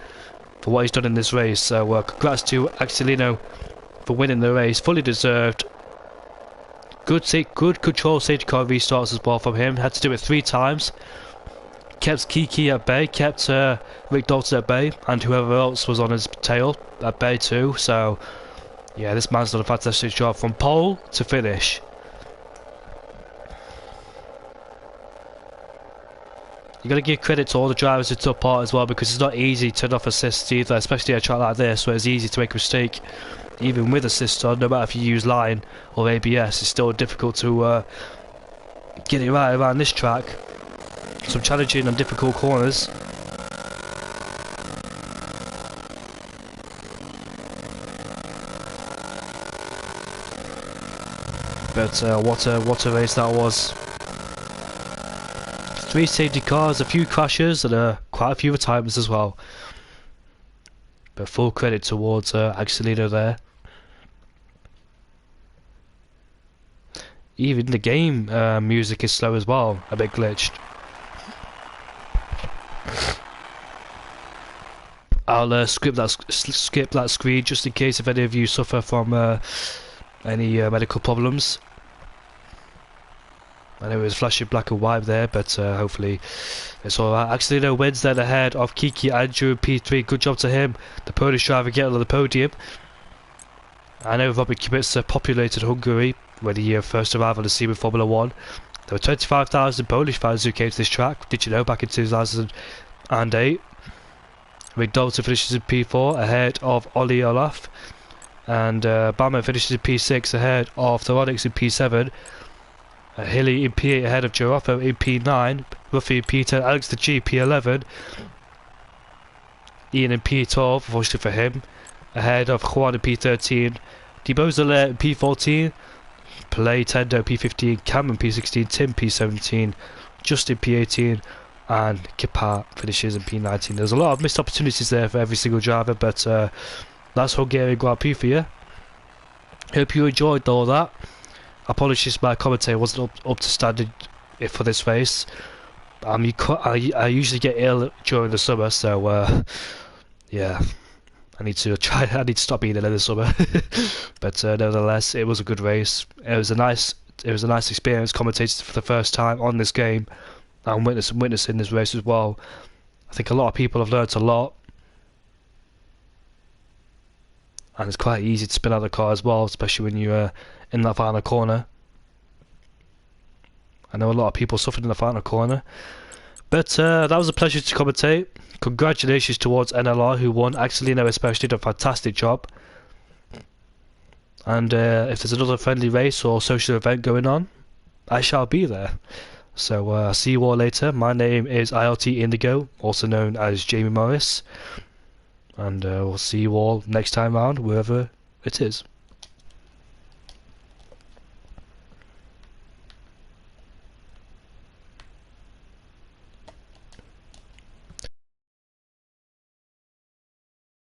A: for what he's done in this race. So congrats to Axelino for winning the race, fully deserved. Good control safety car restarts as well from him. Had to do it 3 times. Kept Kiki at bay, kept Rick Dalton at bay, and whoever else was on his tail at bay too. So yeah, this man's done a fantastic job from pole to finish. You got to give credit to all the drivers who took part as well, because it's not easy to turn off assists either, especially at a track like this where it's easy to make a mistake even with assists on. No matter if you use line or ABS, it's still difficult to get it right around this track. Some challenging and difficult corners. But what a race that was. 3 safety cars, a few crashes, and quite a few retirements as well. But full credit towards Axelino there. Even the game music is slow as well, a bit glitched. I'll skip that screen just in case if any of you suffer from any medical problems. I know it was flashing black and white there, but hopefully it's alright. Axelino wins then ahead of Kiki Andrew P3. Good job to him, the Polish driver, getting on the podium. I know Robert Kubica populated Hungary when he first arrived on the scene with Formula 1. There were 25,000 Polish fans who came to this track, did you know, back in 2008. Rick Dalton finishes in P4 ahead of Ollie Olaf, and Baumann finishes in P6 ahead of Theronix in P7. Hilly in P8 ahead of Girofo in P9, Ruffy in P10, Alex the G P11, Ian in P12, unfortunately for him, ahead of Juan in P13, Dibozale in P14, Play Tendo P15, Cameron P16, Tim P17, Justin P18, and Kipa finishes in P19. There's a lot of missed opportunities there for every single driver, but that's Hungarian Grand Prix for you. Hope you enjoyed all that. Apologies, my commentary wasn't up to standard for this race. I usually get ill during the summer, so yeah, I need to stop being ill in the summer. But nevertheless, it was a good race. It was a nice experience commentating for the first time on this game and witnessing this race as well. I think a lot of people have learnt a lot, and it's quite easy to spin out the car as well, especially when you're in that final corner. I know a lot of people suffered in the final corner, but that was a pleasure to commentate. Congratulations towards NLR who won. Axelino especially did a fantastic job. And if there's another friendly race or social event going on, I shall be there. So see you all later. My name is ILT Indigo, also known as Jamie Morris, and we'll see you all next time round, wherever it is.